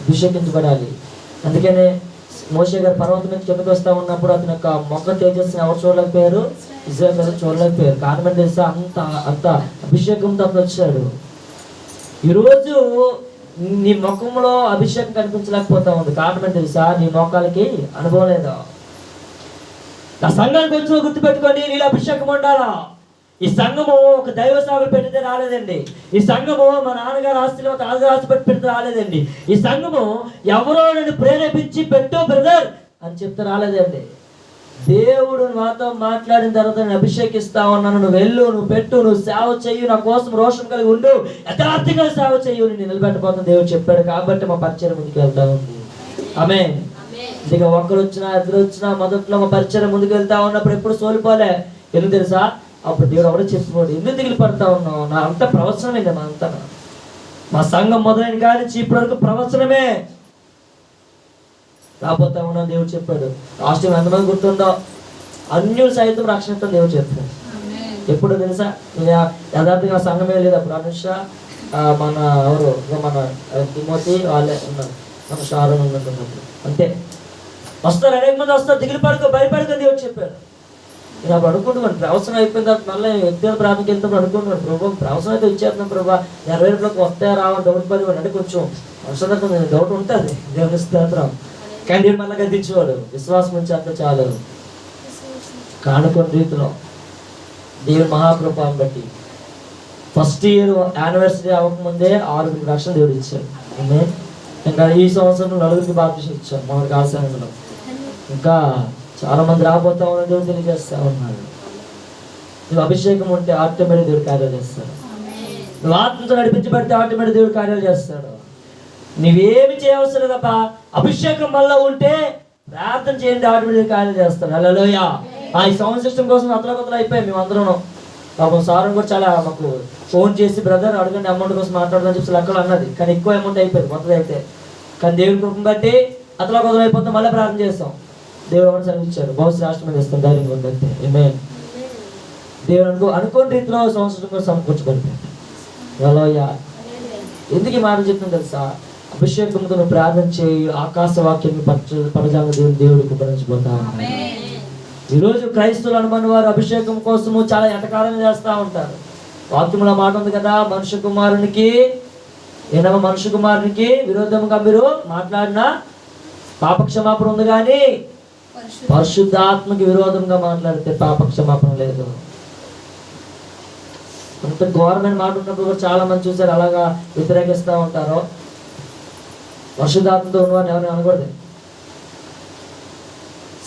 అభిషేకించబడాలి. అందుకనే మోషే గారు పర్వతం నుంచి కిందకి వస్తూ ఉన్నప్పుడు అతని యొక్క మొక్క తేజస్సుని ఎవరు చూడలేకపోయారు? ఇజ్రాయేల్ గారు చూడలేకపోయారు. కారణం తెలుసా? అంత అభిషేకంతో అతను వచ్చాడు. ఈరోజు నీ ముఖంలో అభిషేకం కనిపించలేకపోతా ఉంది. కారణం తెలుసా? నీ మోకాలకి అనుభవం లేదా? నా సంఘానికి వచ్చి గుర్తుపెట్టుకొని నీళ్ళు అభిషేకం ఉండాలా. ఈ సంఘము ఒక దైవ సేవలు పెడితే రాలేదండి. ఈ సంఘము మా నాన్నగారు ఆస్తిలో తాతగారు ఆస్తి పెడితే రాలేదండి. ఈ సంఘము ఎవరో నన్ను ప్రేరేపించి పెట్టు బ్రదర్ అని చెప్తే రాలేదండి. దేవుడు నాతో మాట్లాడిన తర్వాత నేను అభిషేకిస్తా ఉన్నాను, నువ్వు వెళ్ళు, నువ్వు పెట్టు, నువ్వు సేవ చెయ్యి, నా కోసం రోషం కలిగి ఉండు, యథార్థంగా సేవ చెయ్యి, నేను నిలబెట్టబోతున్నా దేవుడు చెప్పాడు. కాబట్టి మా పరిచయం ముందుకు వెళ్తా ఉంది. ఆమేన్. ఇక ఒక్కరు వచ్చినా ఇద్దరు వచ్చినా మొదట్లో మా పరిచయం ముందుకు వెళ్తా ఉన్నప్పుడు ఎప్పుడు సోలిపోలే. ఎందుకు తెలుసా? అప్పుడు దేవుడు ఎవరో చెప్పిపోడు, ఎందుకు దిగులు పడతా ఉన్నావు? నా అంతా ప్రవచనమే కదా, అంతా మా సంఘం మొదలైన కానీ ఇప్పటి వరకు ప్రవచనమే రాబోతా ఉన్నాం. దేవుడు చెప్పాడు. లాస్ట్ టైం ఎంతమంది గుర్తుందో, అన్యులు సైతం రక్షణ దేవుడు చెప్పాడు. ఎప్పుడు తెలుసా? యథార్థంగా సంఘమే లేదు అప్పుడు. అనుష మన ఎవరు మన తిమోతి వాళ్ళే ఉన్నారు, మన షారోన్ ఉన్నట్టున్నప్పుడు అంతే. వస్తారు, అనేక మంది వస్తారు, దిగులు పడుకో, భయపడుకో దేవుడు చెప్పాడు. నేను అప్పుడు అనుకుంటున్నాను, ప్రవచనం అయిపోయిన తర్వాత మళ్ళీ వ్యక్తిగత ప్రార్థనకి వెళ్తాను అనుకుంటున్నాను, ప్రభు ప్రవచనం అయితే ఇచ్చేస్తున్నాం ప్రభా, 20 రూపాయలకు వస్తాయా రావని డౌట్ పడిపోయి అంటే కొంచెం అవసరం డౌట్ ఉంటుంది. దేవుని స్తోత్రం. కానీ దేవుడు మళ్ళీ గద్దించేవాడు, విశ్వాసం నుంచి అంత చాలు. కానుకొని రీతిలో దేవుని మహాకృపాన్ని బట్టి ఫస్ట్ ఇయర్ యానివర్సరీ అవ్వకముందే 6 లక్షలు దేవుడు ఇచ్చాడు. ఇంకా ఈ సంవత్సరం 4 బాప్టిజం ఇచ్చాం మనకి ఆశ్రమంలో. ఇంకా చాలా మంది రాబోతా ఉన్నది తెలియజేస్తా ఉన్నాడు. నువ్వు అభిషేకం ఉంటే ఆటోమేటిక్ దేవుడు కార్యాలు చేస్తాడు. నువ్వు ఆత్మతో నడిపించబడితే ఆటోమేటిక్ దేవుడు కార్యాలు చేస్తాడు. నువ్వేమి చేయవలసిన లేదప్ప, అభిషేకం వల్ల ఉంటే ప్రార్థన చేయండి, ఆటోమేటిక్ కార్యాలు చేస్తాడు. హల్లెలూయా. ఈ సౌండ్ సిస్టమ్ కోసం అతలకొతలు అయిపోయాయి మేము అందరం. పాపం సార్ కూడా చాలా మాకు ఫోన్ చేసి బ్రదర్ అడగండి అమౌంట్ కోసం మాట్లాడదని చెప్పి లెక్కలు అన్నది, కానీ ఎక్కువ అమౌంట్ అయిపోయింది మొత్తం అయితే. కానీ దేవుడి కృపను బట్టి అతలకొతలు అయిపోతే మళ్ళీ ప్రార్థన చేస్తాం. దేవుడు కూడా సెలవిచ్చారు, బహుశా రాష్ట్రం మీద ఇస్తాం ధైర్యంగా ఉందంటే. ఆమేన్. దేవుడు అనుకోని రీతిలో సంవత్సరం కూడా సమకూర్చబడిపోయింది. హల్లెలూయా. ఎందుకు ఈ మాట చెప్తుంది తెలుసా? అభిషేకంతో నువ్వు ప్రార్థన చేయి, ఆకాశ వాక్యాన్ని పడజాల దేవుడికి ఉపయోగించబోతా. ఈరోజు క్రైస్తవులు అనుకున్న వారు అభిషేకం కోసము చాలా ఎటకారంగా చేస్తూ ఉంటారు. వాక్యంలో మాట ఉంది కదా, మనుష్య కుమారునికి విరోధంగా మీరు మాట్లాడిన పాపక్షమాపణ ఉంది, కానీ పరిశుద్ధాత్మకి విరోధంగా మాట్లాడితే పాపక్షమాపణ లేదు. అంత ఘోరమైన మాట ఉన్నప్పుడు కూడా చాలా మంది చూసారు అలాగా వ్యతిరేకిస్తూ ఉంటారు. పరిశుద్ధాత్మతో ఉన్నవారిని ఎవరిని అనకూడదు.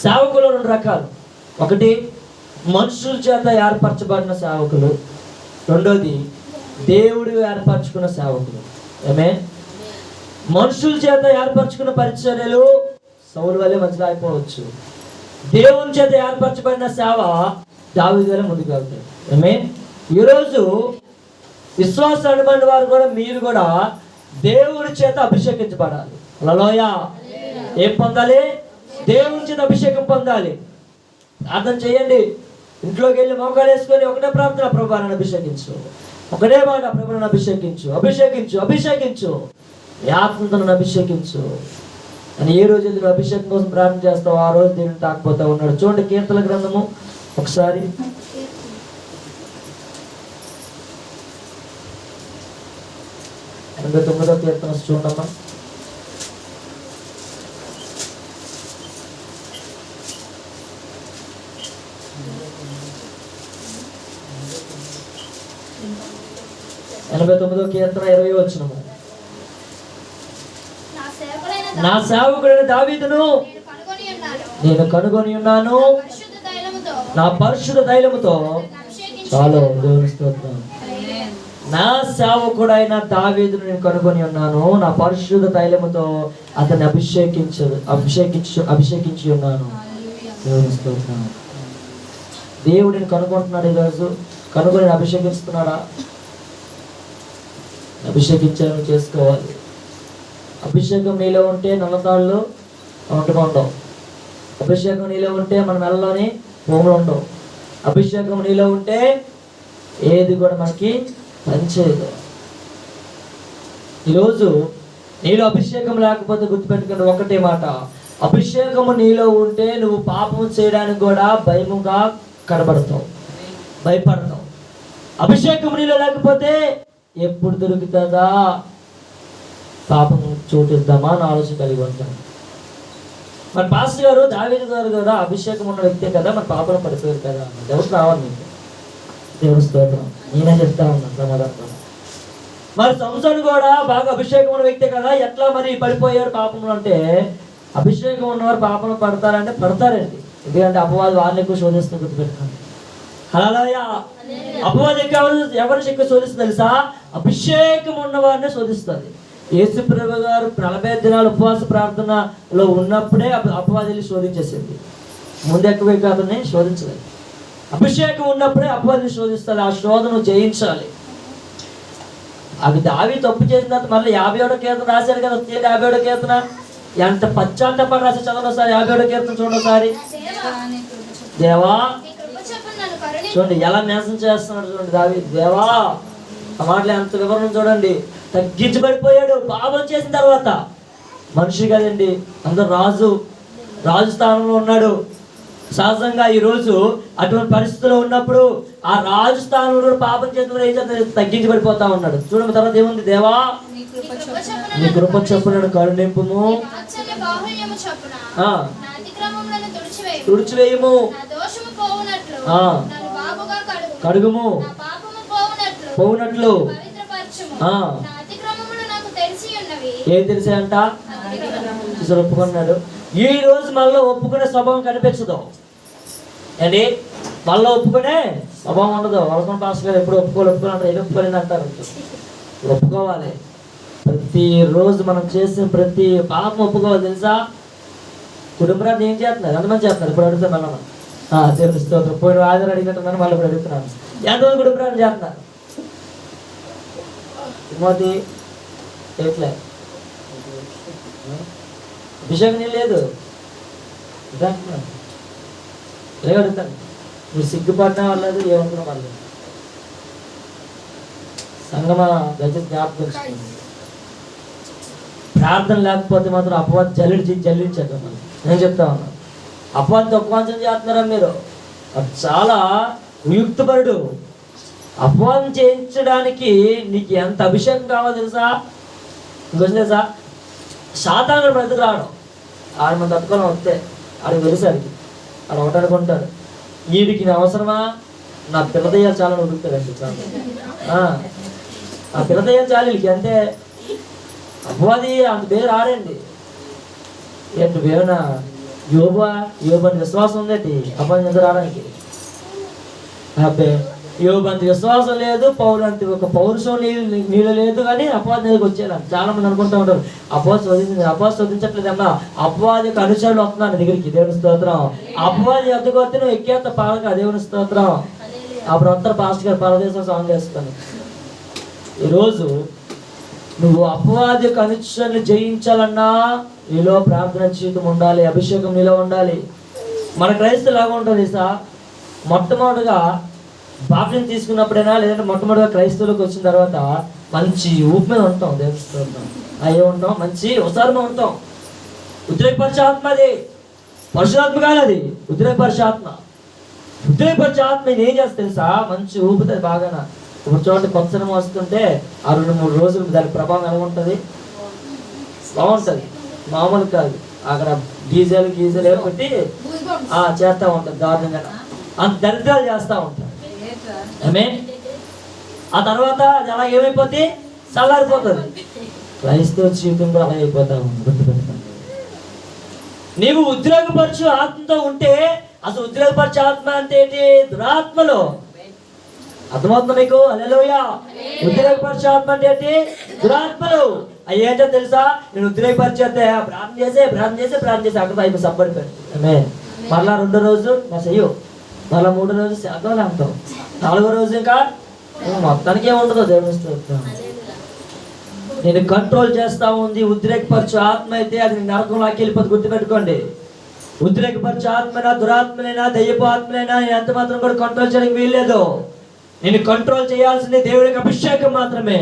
సేవకులు 2 రకాలు. ఒకటి మనుషుల చేత ఏర్పరచబడిన సేవకులు, రెండోది దేవుడు ఏర్పరచుకున్న సేవకులు. ఆమేన్. మనుషుల చేత ఏర్పరచుకున్న పరిచర్యలు సౌలు వల్లే మధ్యలో అయిపోవచ్చు. దేవుని చేత ఏర్పరచబడిన సేవ దావీదు వల్లే ముందుకు వెళ్తారు. ఆమేన్. ఈరోజు విశ్వాసాన్ని బట్టి వారు కూడా మీరు కూడా దేవుడి చేత అభిషేకించబడాలి. హల్లెలూయా. ఏం పొందాలి? దేవుని చేత అభిషేకం పొందాలి. ప్రార్థన చేయండి. ఇంట్లోకి వెళ్ళి మోకాలు వేసుకొని ఒకటే ప్రార్థన, ప్రభువా నన్ను అభిషేకించు. ఒకటే మాట, ప్రభువా నన్ను అభిషేకించు, అభిషేకించు, అభిషేకించు, ఈ ఆత్మతో నన్ను అభిషేకించు అని. ఏ రోజు నువ్వు అభిషేకం కోసం ప్రార్థన చేస్తావు ఆ రోజు దేవుని తాకపోతా ఉన్నాడు. చూడండి కీర్తన గ్రంథము ఒకసారి 89వ కీర్తన చూడమ్మా. కీర్తన 20వ వచనము. నా సేవకుడైన దావీదును నేను కనుగొని ఉన్నాను, నా పరిశుద్ధ తైలముతో. చాలు, దేవుని స్తోత్రం. నా సేవకుడైన దావీదును నేను కనుగొని ఉన్నాను, నా పరిశుద్ధ తైలముతో అతన్ని అభిషేకించి ఉన్నాను. దేవుని స్తోత్రం. దేవుడిని కనుగొంటున్నాడు. ఈరోజు కనుగొని అభిషేకిస్తున్నాడా? అభిషేకించాలని చేసుకోవాలి. అభిషేకం నీలో ఉంటే నల్లతాళ్ళు ఉండవు. అభిషేకం నీలో ఉంటే మన మెల్లలోని భూములు ఉండవు. అభిషేకం నీలో ఉంటే ఏది కూడా మనకి పనిచేయదు. ఈరోజు నీలో అభిషేకం లేకపోతే గుర్తుపెట్టుకుని ఒకటే మాట, అభిషేకము నీలో ఉంటే నువ్వు పాపం చేయడానికి కూడా భయముగా కనబడతావు, భయపడతావు. అభిషేకం నీలో లేకపోతే ఎప్పుడు దొరుకుతుందా పాపం చోటిద్దామా అని ఆలోచన కలిగి ఉంటాం. మన పాస్టర్ గారు దావీదు గారు కూడా అభిషేకం ఉన్న వ్యక్తే కదా, మన పాపం పడిపోయారు కదా. దేవుడు రావాలి మీకు. దేవుడు స్తోత్రం. నేనే చెప్తా ఉన్నాను సమాధానం. మరి సంసోను కూడా బాగా అభిషేకం ఉన్న వ్యక్తే కదా, ఎట్లా మరి పడిపోయారు పాపంలో అంటే, అభిషేకం ఉన్నవారు పాపంలో పడతారంటే పడతారండి. ఎందుకంటే అపవాది వారిని ఎక్కువ శోధిస్తుంది, గుర్తుపెట్టుకోండి. హల్లెలూయా. అపవాది ఎవరిని ఎక్కువ శోధిస్తుంది తెలుసా? అభిషేకం ఉన్నవారిని శోధిస్తుంది. యేసుప్రభు గారు 40 దినాలు ఉపవాస ప్రార్థనలో ఉన్నప్పుడే అపవాదిని శోధించేసింది. ముందు ఎక్కువ కాదని శోధించలేదు. అభిషేకం ఉన్నప్పుడే అపవాదిని శోధిస్తుంది. ఆ శోధను జయించాలి. అవి దావీదు తప్పు చేసిన తర్వాత మళ్ళీ 51వ కీర్తన రాశారు కదా. 51వ కీర్తన ఎంత పశ్చాత్తాపం రాసి చదవండి ఒకసారి. 51వ కీర్తన చూడండి ఒకసారి. దేవా చూడండి ఎలా నేసం చేస్తున్నాడు చూడండి దావీదు. దేవా, ఆ మాటలు ఎంత వివరణ చూడండి. తగ్గించబడిపోయాడు పాపం చేసిన తర్వాత. మనిషి కదండి, అందరూ రాజు స్థానంలో ఉన్నాడు. సహజంగా ఈరోజు అటువంటి పరిస్థితుల్లో ఉన్నప్పుడు ఆ రాజు స్థానంలో పాపం చేసిన ఏం చేస్తాడు? తగ్గించబడిపోతా ఉన్నాడు. చూడండి తర్వాత ఏముంది? దేవా నీ కృప చొప్పున కరుణింపుము, తుడిచివేయము, కడుగుము, పోవునట్లు ఏం తెలిసాయంట? చూసారు, ఒప్పుకున్నాడు. ఈ రోజు మళ్ళీ ఒప్పుకునే స్వభావం కనిపించదు అండి. మళ్ళీ ఒప్పుకునే స్వభావం ఉండదు. వాళ్ళకొని పాస్ గారు ఎప్పుడు ఒప్పుకోవాలంటారు, ఏది ఒప్పుకోలేదు అంటారు. ఒప్పుకోవాలి. ప్రతిరోజు మనం చేసిన ప్రతి పాపం ఒప్పుకోవాలి. తెలుసా? కుటుంబాన్ని ఏం చేస్తున్నారు? ఎంతమంది చేస్తున్నారు? ఇప్పుడు అడుగుతాను మళ్ళీ తెలుస్తుంది. పోయిన ఆధారం అడిగినట్టున్నాను, మళ్ళీ ఇప్పుడు అడుగుతున్నాను. ఎంతమంది కుటుంబాన్ని చేస్తున్నారు? తిమోతి ఎట్లే అభిషేకం లేదు అడుగుతాను. మీరు సిగ్గుపడినా వాళ్ళదు, ఏమనుకున్నా వాళ్ళు. సంగమా దయచేసి జ్ఞాపకం చేసుకోండి. ప్రార్థన లేకపోతే మాత్రం అపవాదం జల్లించారు. నేను చెప్తా ఉన్నాను, అపవాదం తక్కువ చేస్తున్నారా మీరు? చాలా ఉయుక్తపరుడు. అపవాదం చేయించడానికి నీకు ఎంత అభిషేకం కావాలో తెలుసా? ఇంకొంచెం తెలుసా? శాతాన్ని బ్రతుకు రావడం. ఆడ మన తట్టుకోవడం వస్తే ఆడికి తెలిసాడికి ఆడ ఒకటి అనుకుంటాడు, వీడికి నా అవసరమా? నా పిల్లదయ్యాలు చాలా ఉడుకుతాడండి. ఆ పిల్లదయ్యాలు చాలు వీళ్ళకి. అంతే. అపవాది అంత పేరు ఆడండి. ఏంటి వేరునా? యోబని విశ్వాసం ఉందేంటి అపవాది నిద్ర రావడానికి? అబ్బే, యోబంత విశ్వాసం లేదు, పౌరంతి ఒక పౌరుషం నీళ్ళు లేదు, కానీ అపవాది దగ్గరికి వచ్చేయాలి. చాలా మంది అనుకుంటూ ఉంటారు అపవాది శోధించింది. అపవాది శోధించట్లేదమ్మా, అపవాది యొక్క అనుచరులు వస్తున్నాను దగ్గరికి. దేవుని స్తోత్రం. అపవాది ఎత్తుకొస్తే నువ్వు ఎక్కేంత పాలక. దేవుని స్తోత్రం. అప్పుడు అంతా పాస్టర్ గారు పరదేశం సాంగ్ చేస్తాను. ఈరోజు నువ్వు అపవాది యొక్క అనుచరులు జయించాలన్నా నీలో ప్రార్థన జీవితం ఉండాలి, అభిషేకం నీలో ఉండాలి. మన క్రైస్తవులు లాగా ఉంటుంది సార్. మొట్టమొదటిగా బాప్టిజం తీసుకున్నప్పుడైనా, లేదంటే మొట్టమొదటిగా క్రైస్తవులకు వచ్చిన తర్వాత మంచి ఊపు మీద ఉంటాం. దేవుని అయ్యే ఉంటాం, మంచి ఉత్సాహంగా ఉంటాం. ఉద్రేకపరిచే ఆత్మ అది, పరిశుధాత్మ కాదు అది, ఉద్రేకపరిచే ఆత్మ. ఉద్రేకపరిచే ఆత్మ ఏం చేస్తే తెలుసా? మంచి ఊపుతుంది బాగా. ఒక చోట కొత్త సినిమా వస్తుంటే ఆ 2-3 రోజులు దాని ప్రభావం ఎలా ఉంటుంది? బాగుంటుంది, మామూలు కాదు. అక్కడ గీజలు ఏర్పట్టి చేస్తూ ఉంటుంది దారుణంగా. అంత దరిద్రాలు చేస్తూ ఉంటారు. ఆ తర్వాత అది అలా ఏమైపోద్ది? చల్లారిపోతుంది. క్రైస్తవ జీవితం కూడా అలా అయిపోతా ఉంది. నీవు ఉద్రేకపరచు ఆత్మతో ఉంటే, అసలు ఉద్రేకపరచు ఆత్మ అంటే ఏంటి? దురాత్మలో. అర్థమవుతుంది మీకు? హల్లెలూయా. ఉద్రేకపరచు ఆత్మ అంటే ఏంటి? దురాత్మలు. అవి ఏంటో తెలుసా? నేను ఉద్రేకపరిచేస్తే ప్రార్థన చేసి అక్కడ అయిపోయి సబ్బడిపోయాను. మళ్ళా 2వ రోజు నా చెయ్యు, మళ్ళీ 3వ రోజు శాతం అంటాం, 4వ రోజు ఇంకా మొత్తానికి ఏముండదు. దేవుని స్తోత్రం. నేను కంట్రోల్ చేస్తా ఉంది. ఉద్రేకపరచు ఆత్మ అయితే అది నరకంలోకి వెళ్ళిపోతే గుర్తుపెట్టుకోండి. ఉద్రేకపరచు ఆత్మైనా, దురాత్మనైనా, దయ్యపు ఆత్మనైనా నేను ఎంత మాత్రం కూడా కంట్రోల్ చేయడానికి వీల్లేదు. నేను కంట్రోల్ చేయాల్సింది దేవునికి అభిషేకం మాత్రమే.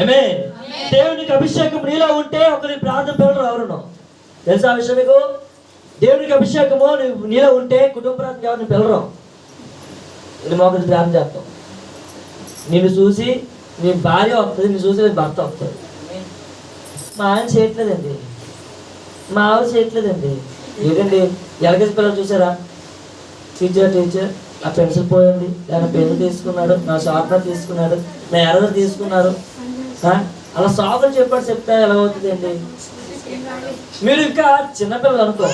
ఆమేన్. దేవునికి అభిషేకం నీలో ఉంటే ఒకరి ప్రార్థన పిల్లలు ఎవరునో తెలుసా ఆ విషయం మీకు? దేవునికి అభిషేకము నీలో ఉంటే కుటుంబ ప్రార్థన ఎవరిని పిల్లరు. ఇది మొదటి ప్రార్థన చేస్తాం. నిన్ను చూసి నీ భార్య వస్తుంది, నిన్ను చూసి నీ భర్త వస్తుంది. మా ఆయన చేయట్లేదండి, మా ఆవిడ చేయట్లేదండి. ఏంటండి ఎల్కేజీ పిల్లలు చూసారా? టీచర్ ఆ పెన్సిల్ పోయింది, లేదా పెన్ను తీసుకున్నాడు, నా షార్ప్నర్ తీసుకున్నాడు, నా ఎర్రర్ తీసుకున్నారు. అలా సాగులు చెప్తే ఎలా అవుతుందండి? మీరు ఇంకా చిన్నపిల్లలు అనుకో,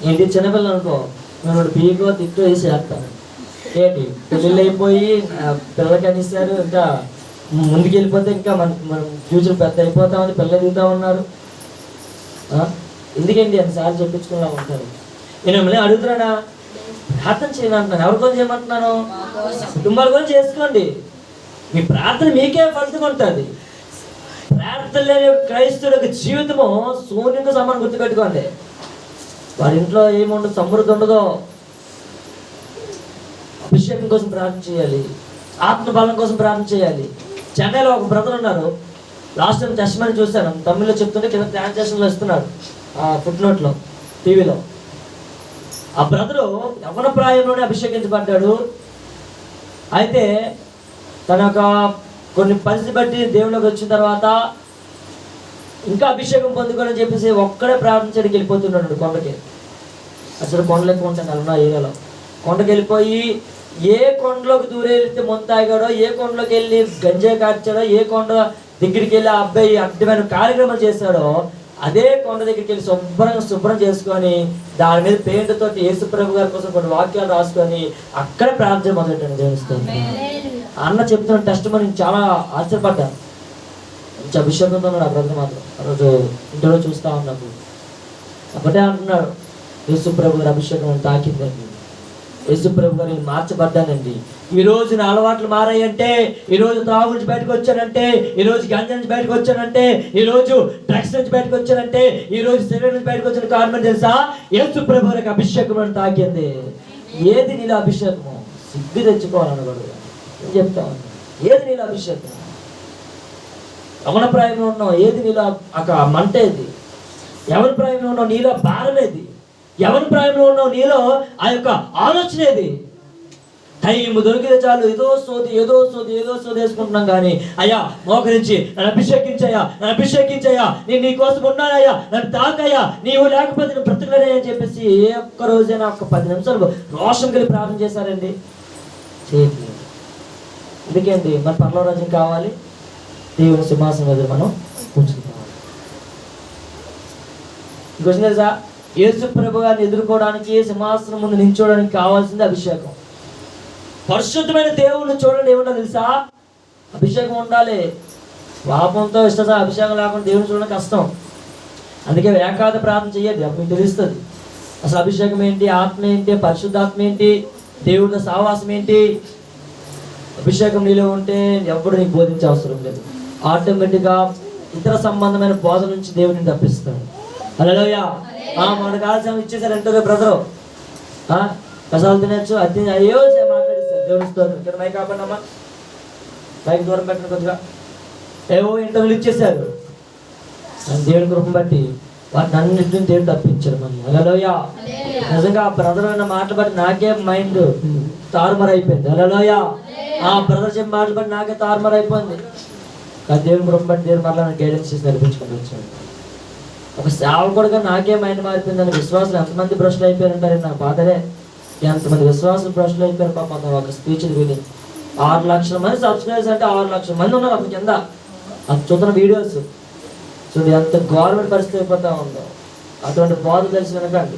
ఏంటి చిన్నపిల్లలు అనుకో, నేను పీకో తిట్టో వేసి వేస్తాను. ఏంటి పెళ్ళిళ్ళు అయిపోయి పిల్లలకి అనిస్తారు, ఇంకా ముందుకు వెళ్ళిపోతే ఇంకా మన ఫ్యూచర్ పెద్ద అయిపోతా ఉంది, పిల్లలు ఎదుగుతూ ఉన్నారు. ఎందుకండి అన్నిసార్లు చెప్పించుకున్నా ఉంటారు. నేను మిమ్మల్ని అడుగుతున్నానా? ప్రార్థన చేయమంటున్నాను. ఎవరి గురించి చేయమంటున్నాను? కుటుంబాల గురించి చేసుకోండి. మీ ప్రార్థన మీకే ఫలితం ఉంటుంది. ప్రార్థన లేని క్రైస్తవుల జీవితము శూన్యంగా సమానం. గుర్తుపెట్టుకోండి. వారి ఇంట్లో ఏముండదు, సమృద్ధి ఉండదు. అభిషేకం కోసం ప్రార్థన చేయాలి, ఆత్మబలం కోసం ప్రార్థన చేయాలి. చెన్నైలో ఒక బ్రదర్ ఉన్నారు. లాస్ట్ టైం టెస్ట్మని చూశాను, తమిళ్లో చెప్తుంటే కింద ట్రాన్స్లేషన్లో ఇస్తున్నాడు ఫుట్ నోట్లో టీవీలో. ఆ బ్రదరు యవ్వన ప్రాయంలోనే అభిషేకించబడ్డాడు. అయితే తన యొక్క కొన్ని పరిస్థితి బట్టి దేవుళ్ళకి వచ్చిన తర్వాత ఇంకా అభిషేకం పొందుకోవాలని చెప్పేసి ఒక్కడే ప్రార్థించడానికి వెళ్ళిపోతున్నాడు కొండకి. అసలు కొండలు ఎక్కువ ఉంటాయి అలా ఏరియాలో. కొండకి వెళ్ళిపోయి ఏ కొండలోకి దూరే వెళ్తే మొంత తాగాడో, ఏ కొండలోకి వెళ్ళి గంజాయి కాచాడో, ఏ కొండ దగ్గరికి వెళ్ళి ఆ అబ్బాయి అడ్డమైన కార్యక్రమాలు చేశాడో అదే కొండ దగ్గరికి వెళ్ళి శుభ్రం చేసుకొని దాని మీద పెయింట్ తోటి యేసుప్రభు గారి కోసం కొన్ని వాక్యాలు రాసుకొని అక్కడ ప్రార్థన మొదలెట్టాను. దేవుని అన్న చెప్తున్న టెస్ట్ మనం చాలా ఆశ్చర్యపడ్డాను. మంచి అభిషేకంతో ఉన్నాడు ఆ బ్రదర్ మాత్రం. ఆ రోజు ఇంట్లో చూస్తా ఉన్నప్పుడు ఒకటే అంటున్నాడు, యేసుప్రభు గారి అభిషేకం తాకిందండి, యేసుప్రభు గారు మార్చబడ్డానండి. ఈ రోజు నా అలవాట్లు మారాయంటే, ఈ రోజు తాగు నుంచి బయటకు వచ్చానంటే, ఈ రోజు గంజ నుంచి బయటకు వచ్చానంటే, ఈ రోజు డ్రగ్స్ నుంచి బయటకు వచ్చానంటే, ఈ రోజు సిగరెట్ నుంచి బయటకు వచ్చిన కారణం తెలుసా? యేసుప్రభు గారికి అభిషేకం తాకింది. ఏది నీలో అభిషేకము? సిగ్గు తెచ్చుకోవాలనకూడదు. ఏం చెప్తా ఉన్నా, ఏది నీలో అభిషేకం? రమణ ప్రాయంలో ఉన్నావు, ఏది నీలో మంట? ఏది? ఎవరి ప్రాయంలో ఉన్నావు? నీలో భారమేది? ఎవరి ప్రాయంలో ఉన్నావు? నీలో ఆ యొక్క ఆలోచన ఏది? టైం దొరికితే చాలు ఏదో సోది వేసుకుంటున్నాం కానీ, అయ్యా మోకరించి నన్ను అభిషేకించయ్యా, నేను నీ కోసం ఉన్నానయ్యా, నన్ను తాకయ్యా, నీవు లేకపోతే నేను బ్రతకలేనయ్యా అని చెప్పేసి ఏ ఒక్క రోజైనా ఒక 10 నిమిషాలు రోషం కలిగి ప్రార్థన చేశారండి? చేయట్లేదు. ఎందుకండి? మన పరలోక రాజ్యం కావాలి, దేవుని సింహాసనం మీద మనం కూర్చుంటాం. ఇంకొచ్చిన తెలుసా, యేసు ప్రభు గారిని ఎదుర్కోవడానికి, సింహాసనం ముందు నిల్చోవడానికి కావాల్సింది అభిషేకం. పరిశుద్ధమైన దేవుణ్ణి చూడండి, ఏమన్నా తెలుసా? అభిషేకం ఉండాలి. పాపంతో ఇష్టం అభిషేకం లేకుండా దేవుని చూడడం కష్టం. అందుకే ఏకాద ప్రార్థన చేయండి, అప్పుడు మీకు తెలుస్తుంది అసలు అభిషేకం ఏంటి, ఆత్మ ఏంటి, పరిశుద్ధాత్మ ఏంటి, దేవుడితో సావాసం ఏంటి. అభిషేకం నీలో ఉంటే ఎప్పుడు నీకు బోధించే అవసరం లేదు. ఆటోమేటిక్గా ఇతర సంబంధమైన బోధ నుంచి దేవుడిని తప్పిస్తాడు. హల్లెలూయా. మనకు ఆలస్యం ఇచ్చేసారు ఎంతో బ్రదరు, కసాలు తినచ్చు, అది అయ్యో మాట్లాడిస్తారు. దేవుని స్తోత్రం. ఇక్కడ మైక్ ఆపండమ్మా, మైక్ దూరం పెట్టిన కొద్దిగా. ఏవో ఇంటర్వ్యూలు ఇచ్చేసారు. దేవుని కృపను బట్టి వాటిని అన్నింటిని దేవుడు తప్పించారు మళ్ళీ. హల్లెలూయా. నిజంగా ఆ బ్రదర్ అన్న మాటలు బట్టి నాకే మైండ్ తారుమారు అయిపోయింది. హల్లెలూయా. ఆ బ్రదర్ చెప్పి మాటలు బట్టి నాకే తారుమారు అయిపోయింది. కానీ దేవుని కృపను బట్టి దేవుడు మళ్ళీ గైడెన్స్ చేసి నడిపించుకొని వచ్చాడు. ఒక సేవకుడుగా నాకే మైండ్ మారిపోయిందని విశ్వాసం ఎంతమంది భ్రష్టులు అయిపోయారంటారు నాకు బాధలే. ఎంతమంది విశ్వాసం భ్రష్టులు అయిపోయారు పాపం. ఒక స్పీచ్ విని 6 లక్షల మంది సబ్స్క్రైబర్స్ అంటే 6 లక్షల మంది ఉన్నారు అతని కింద. అది చూస్తున్న వీడియోస్ చూడండి ఎంత గవర్నమెంట్ పరిస్థితి అయిపోతా ఉందో. అటువంటి బాధ తెలిసి వినకండి.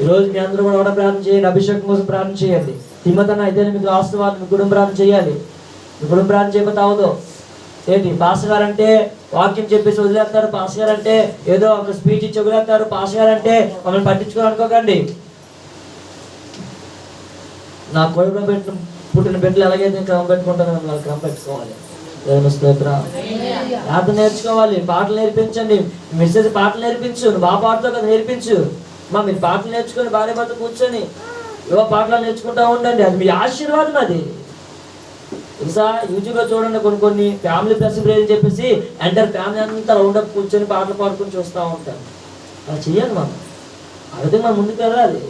ఈరోజు మీ అందరూ కూడా ఎవడ ప్రార్థన చేయండి, అభిషేకం కోసం ప్రార్థన చేయండి. తిమ్మతన అయితే మీకు వాస్తవాన్ని మీ కుటుంబ ప్రార్థన చేయాలి. మీ కుటుంబ ప్రార్థన చేయకపోతే అవదు. ఏంటి పాస్టర్ గారు అంటే వాక్యం చెప్పేసి వదిలేస్తారు, పాస్టర్ గారు అంటే ఏదో ఒక స్పీచ్ ఇచ్చి వదిలేస్తారు, పాస్టర్ గారు అంటే మమ్మల్ని పట్టించుకోవాలనుకోకండి. నా కొడుకులో పుట్టిన బిడ్డలు ఎలాగైతే క్రమం పెట్టుకుంటారో వాళ్ళు క్రమం పెట్టుకోవాలి. దేవుని స్తోత్రం. ప్రార్థన నేర్చుకోవాలి, పాటలు నేర్పించండి. మెసేజ్ పాటలు నేర్పించు, నువ్వు బాగా పాటతో కదా నేర్పించు. మీరు పాటలు నేర్చుకొని భార్య భర్త కూర్చొని ఏవో పాటలు నేర్చుకుంటూ ఉండండి. అది మీ ఆశీర్వాదం. అది తెలుసా? యూట్యూబ్లో చూడండి, కొన్ని ఫ్యామిలీ ప్లస్ ప్రేయర్ అని చెప్పేసి ఎంటర్ ఫ్యామిలీ అంతా రౌండప్ కూర్చొని పాటలు పాడుకొని చూస్తూ ఉంటారు. అలా చెయ్యాలి మనం. ఆ విధంగా మనం ముందుకు వెళ్ళాలి.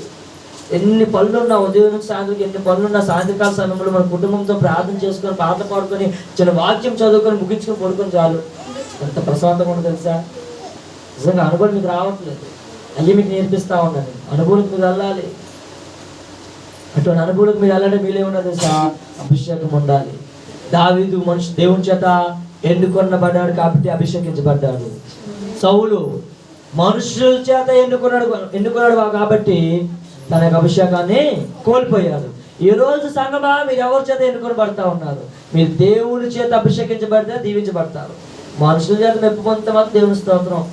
ఎన్ని పనులున్నా, ఉదయం నుంచి సాయంత్రం ఎన్ని పనులున్నా, సాయంత్రకాల సమయంలో మన కుటుంబంతో ప్రార్థన చేసుకొని పాటలు పాడుకొని చిన్న వాక్యం చదువుకొని ముగించుకొని పడుకొని చాలు. ఎంత ప్రశాంతంగా ఉండదు తెలుసా? నిజంగా అనుభవం మీకు రావట్లేదు, అయ్యి మీకు నేర్పిస్తూ ఉండాలి. అనుభూతికి మీరు వెళ్ళాలి. అటువంటి అనుభూతికి మీరు వెళ్ళాలంటే మీలో ఏమన్నా తెలుసా? అభిషేకం ఉండాలి. దావీదు మనిషి దేవుని చేత ఎన్నుకొనబడ్డాడు కాబట్టి అభిషేకించబడ్డాడు. సౌలు మనుషుల చేత ఎన్నుకున్నాడు కాబట్టి తన యొక్క అభిషేకాన్ని కోల్పోయాడు. ఈ రోజు సంగమా మీరు ఎవరి చేత ఎన్నుకొనబడతా ఉన్నారు? మీరు దేవుని చేత అభిషేకించబడితే దీవించబడతారు. మనుషుల చేత మెప్పు పొందితే మాత్రం దేవుని స్తోత్రం.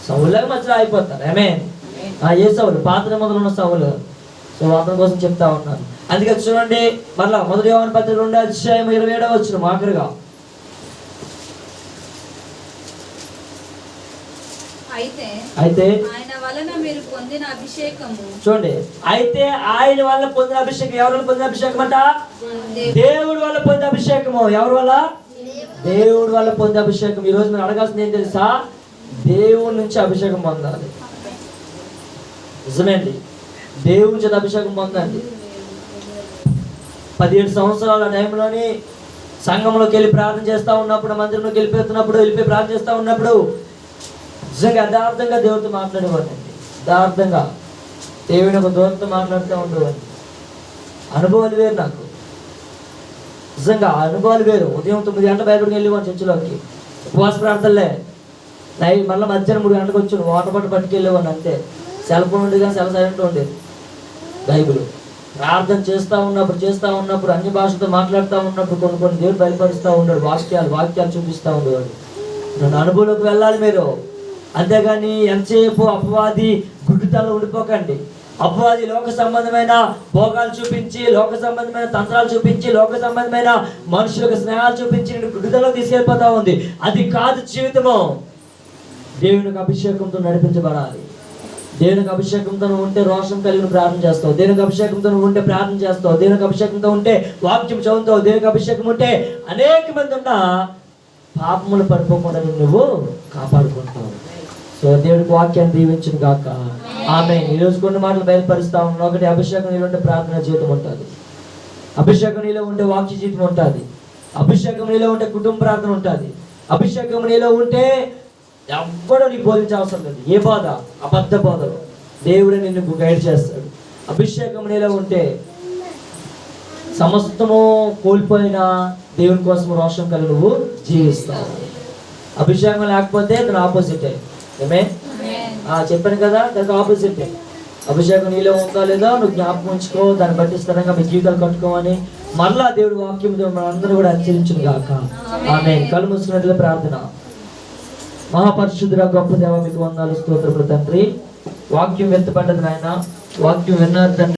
సౌలుగా మధ్యలో అయిపోతారు. ఏ సౌలు? పాత నిబంధనలో ఉన్న సౌలు. సో అతని కోసం చెప్తా ఉన్నాను. అందుకే చూడండి మరలా 1 యోహాను పత్రిక 2:27 ఆఖరిగా. అయితే ఆయన వలన మీరు పొందిన అభిషేకము చూడండి. అయితే ఆయన వల్ల పొందిన అభిషేకం. ఎవరి వల్ల పొందిన అభిషేకం అంట? దేవుడి వల్ల పొందిన అభిషేకము. ఎవరి వల్ల? దేవుడి వల్ల పొందిన అభిషేకం. ఈరోజు మీరు అడగాల్సింది ఏం తెలుసా? దేవుడి నుంచి అభిషేకం పొందాలి. నిజమేండి, దేవుడి చేత అభిషేకం పొందండి. 17 సంవత్సరాల టైంలోని సంఘంలోకి వెళ్ళి ప్రార్థన చేస్తూ ఉన్నప్పుడు, మందిరంలోకి వెళ్ళిపోయి ప్రార్థన చేస్తూ ఉన్నప్పుడు నిజంగా యథార్థంగా దేవుడితో మాట్లాడేవాడిని. యథార్థంగా దేవుని ఒక దూరంతో మాట్లాడుతూ ఉండేవాడిని. అనుభవాలు వేరు నాకు. నిజంగా ఆ అనుభవాలు వేరు. ఉదయం 9 గంటల బయటకు వెళ్ళి చర్చిలోకి ఉపవాస ప్రార్థనలే, నైట్ మళ్ళీ మధ్యాహ్నం 3 గంటలకు వచ్చి వాటర్ బాటిల్ పట్టుకెళ్ళేవాడిని అంతే. సెల్ ఫోన్ ఉండేది కానీ సెల్ సైలెంట్ ఉండేది. బైబిల్ ప్రార్థన చేస్తూ ఉన్నప్పుడు అన్ని భాషలతో మాట్లాడుతూ ఉన్నప్పుడు కొన్ని దేవుడు బయలుపరుస్తూ ఉన్నాడు, వాక్యాలు చూపిస్తూ ఉండేవాడు. నన్ను అనుభవంలోకి వెళ్ళాలి మీరు. అంతేగాని ఎంతసేపు అపవాది గుడ్డితలో ఉండిపోకండి. అపవాది లోక సంబంధమైన భోగాలు చూపించి, లోక సంబంధమైన తంత్రాలు చూపించి, లోక సంబంధమైన మనుషులకు స్నేహాలు చూపించి నేను గుడ్డితలో తీసుకెళ్ళిపోతా ఉంది. అది కాదు జీవితము. దేవునికి అభిషేకంతో నడిపించబడాలి. దేవునికి అభిషేకంతో ఉంటే రోషం కలిగిన ప్రార్థన చేస్తావు. దేవునికి అభిషేకంతో ఉంటే ప్రార్థన చేస్తావు. దేవునికి అభిషేకంతో ఉంటే వాక్యం చదువుతావు. దేవునికి అభిషేకం ఉంటే అనేక మంది ఉన్న పాపములు పడిపోకుండా నువ్వు కాపాడుకుంటావు. సో దేవుడికి వాక్యాన్ని దీవించును గాక. ఆమేన్. ఈరోజు కొన్ని మాటలు బయలుపరుస్తా ఉన్నాను. ఒకటి, అభిషేకం నీలో ఉంటే ప్రార్థన జీవితం ఉంటుంది. అభిషేకం నీలో ఉంటే వాక్య జీవితం ఉంటుంది. అభిషేకం నీలో ఉంటే కుటుంబ ప్రార్థన ఉంటుంది. అభిషేకం నీలో ఉంటే ఎవ్వడూ నీకు బోధించే అవసరం లేదు. ఏ బాధ, అబద్ధ బోధలు దేవుడే నిన్ను గైడ్ చేస్తాడు. అభిషేకం నీలో ఉంటే సమస్తము కోల్పోయిన దేవుని కోసం రోషం కలిగి నువ్వు జీవిస్తావు. అభిషేకం లేకపోతే దాని ఆపోజిటే. ఏమే చెప్పాను కదా, దానికి ఆపోజిటే. అభిషేకం నీలో ఉందా లేదా నువ్వు జ్ఞాపకం ఉంచుకో, దాన్ని బట్టి స్థిరంగా మీ జీవితాలు కట్టుకోమని మరలా దేవుడు వాక్యంతో మనందరూ కూడా హెచ్చరించును గాక. ఆమేన్. కళ్ళు మూసుకున్నట్లే ప్రార్థన. మహాపరిశుద్ధుడా, గొప్ప దేవ, మీకు వందనాలు, స్తోత్రములు తండ్రి. వాక్యం వ్యక్తపడ్డది నాయన, వాక్యం విన్నారు తండ్రి.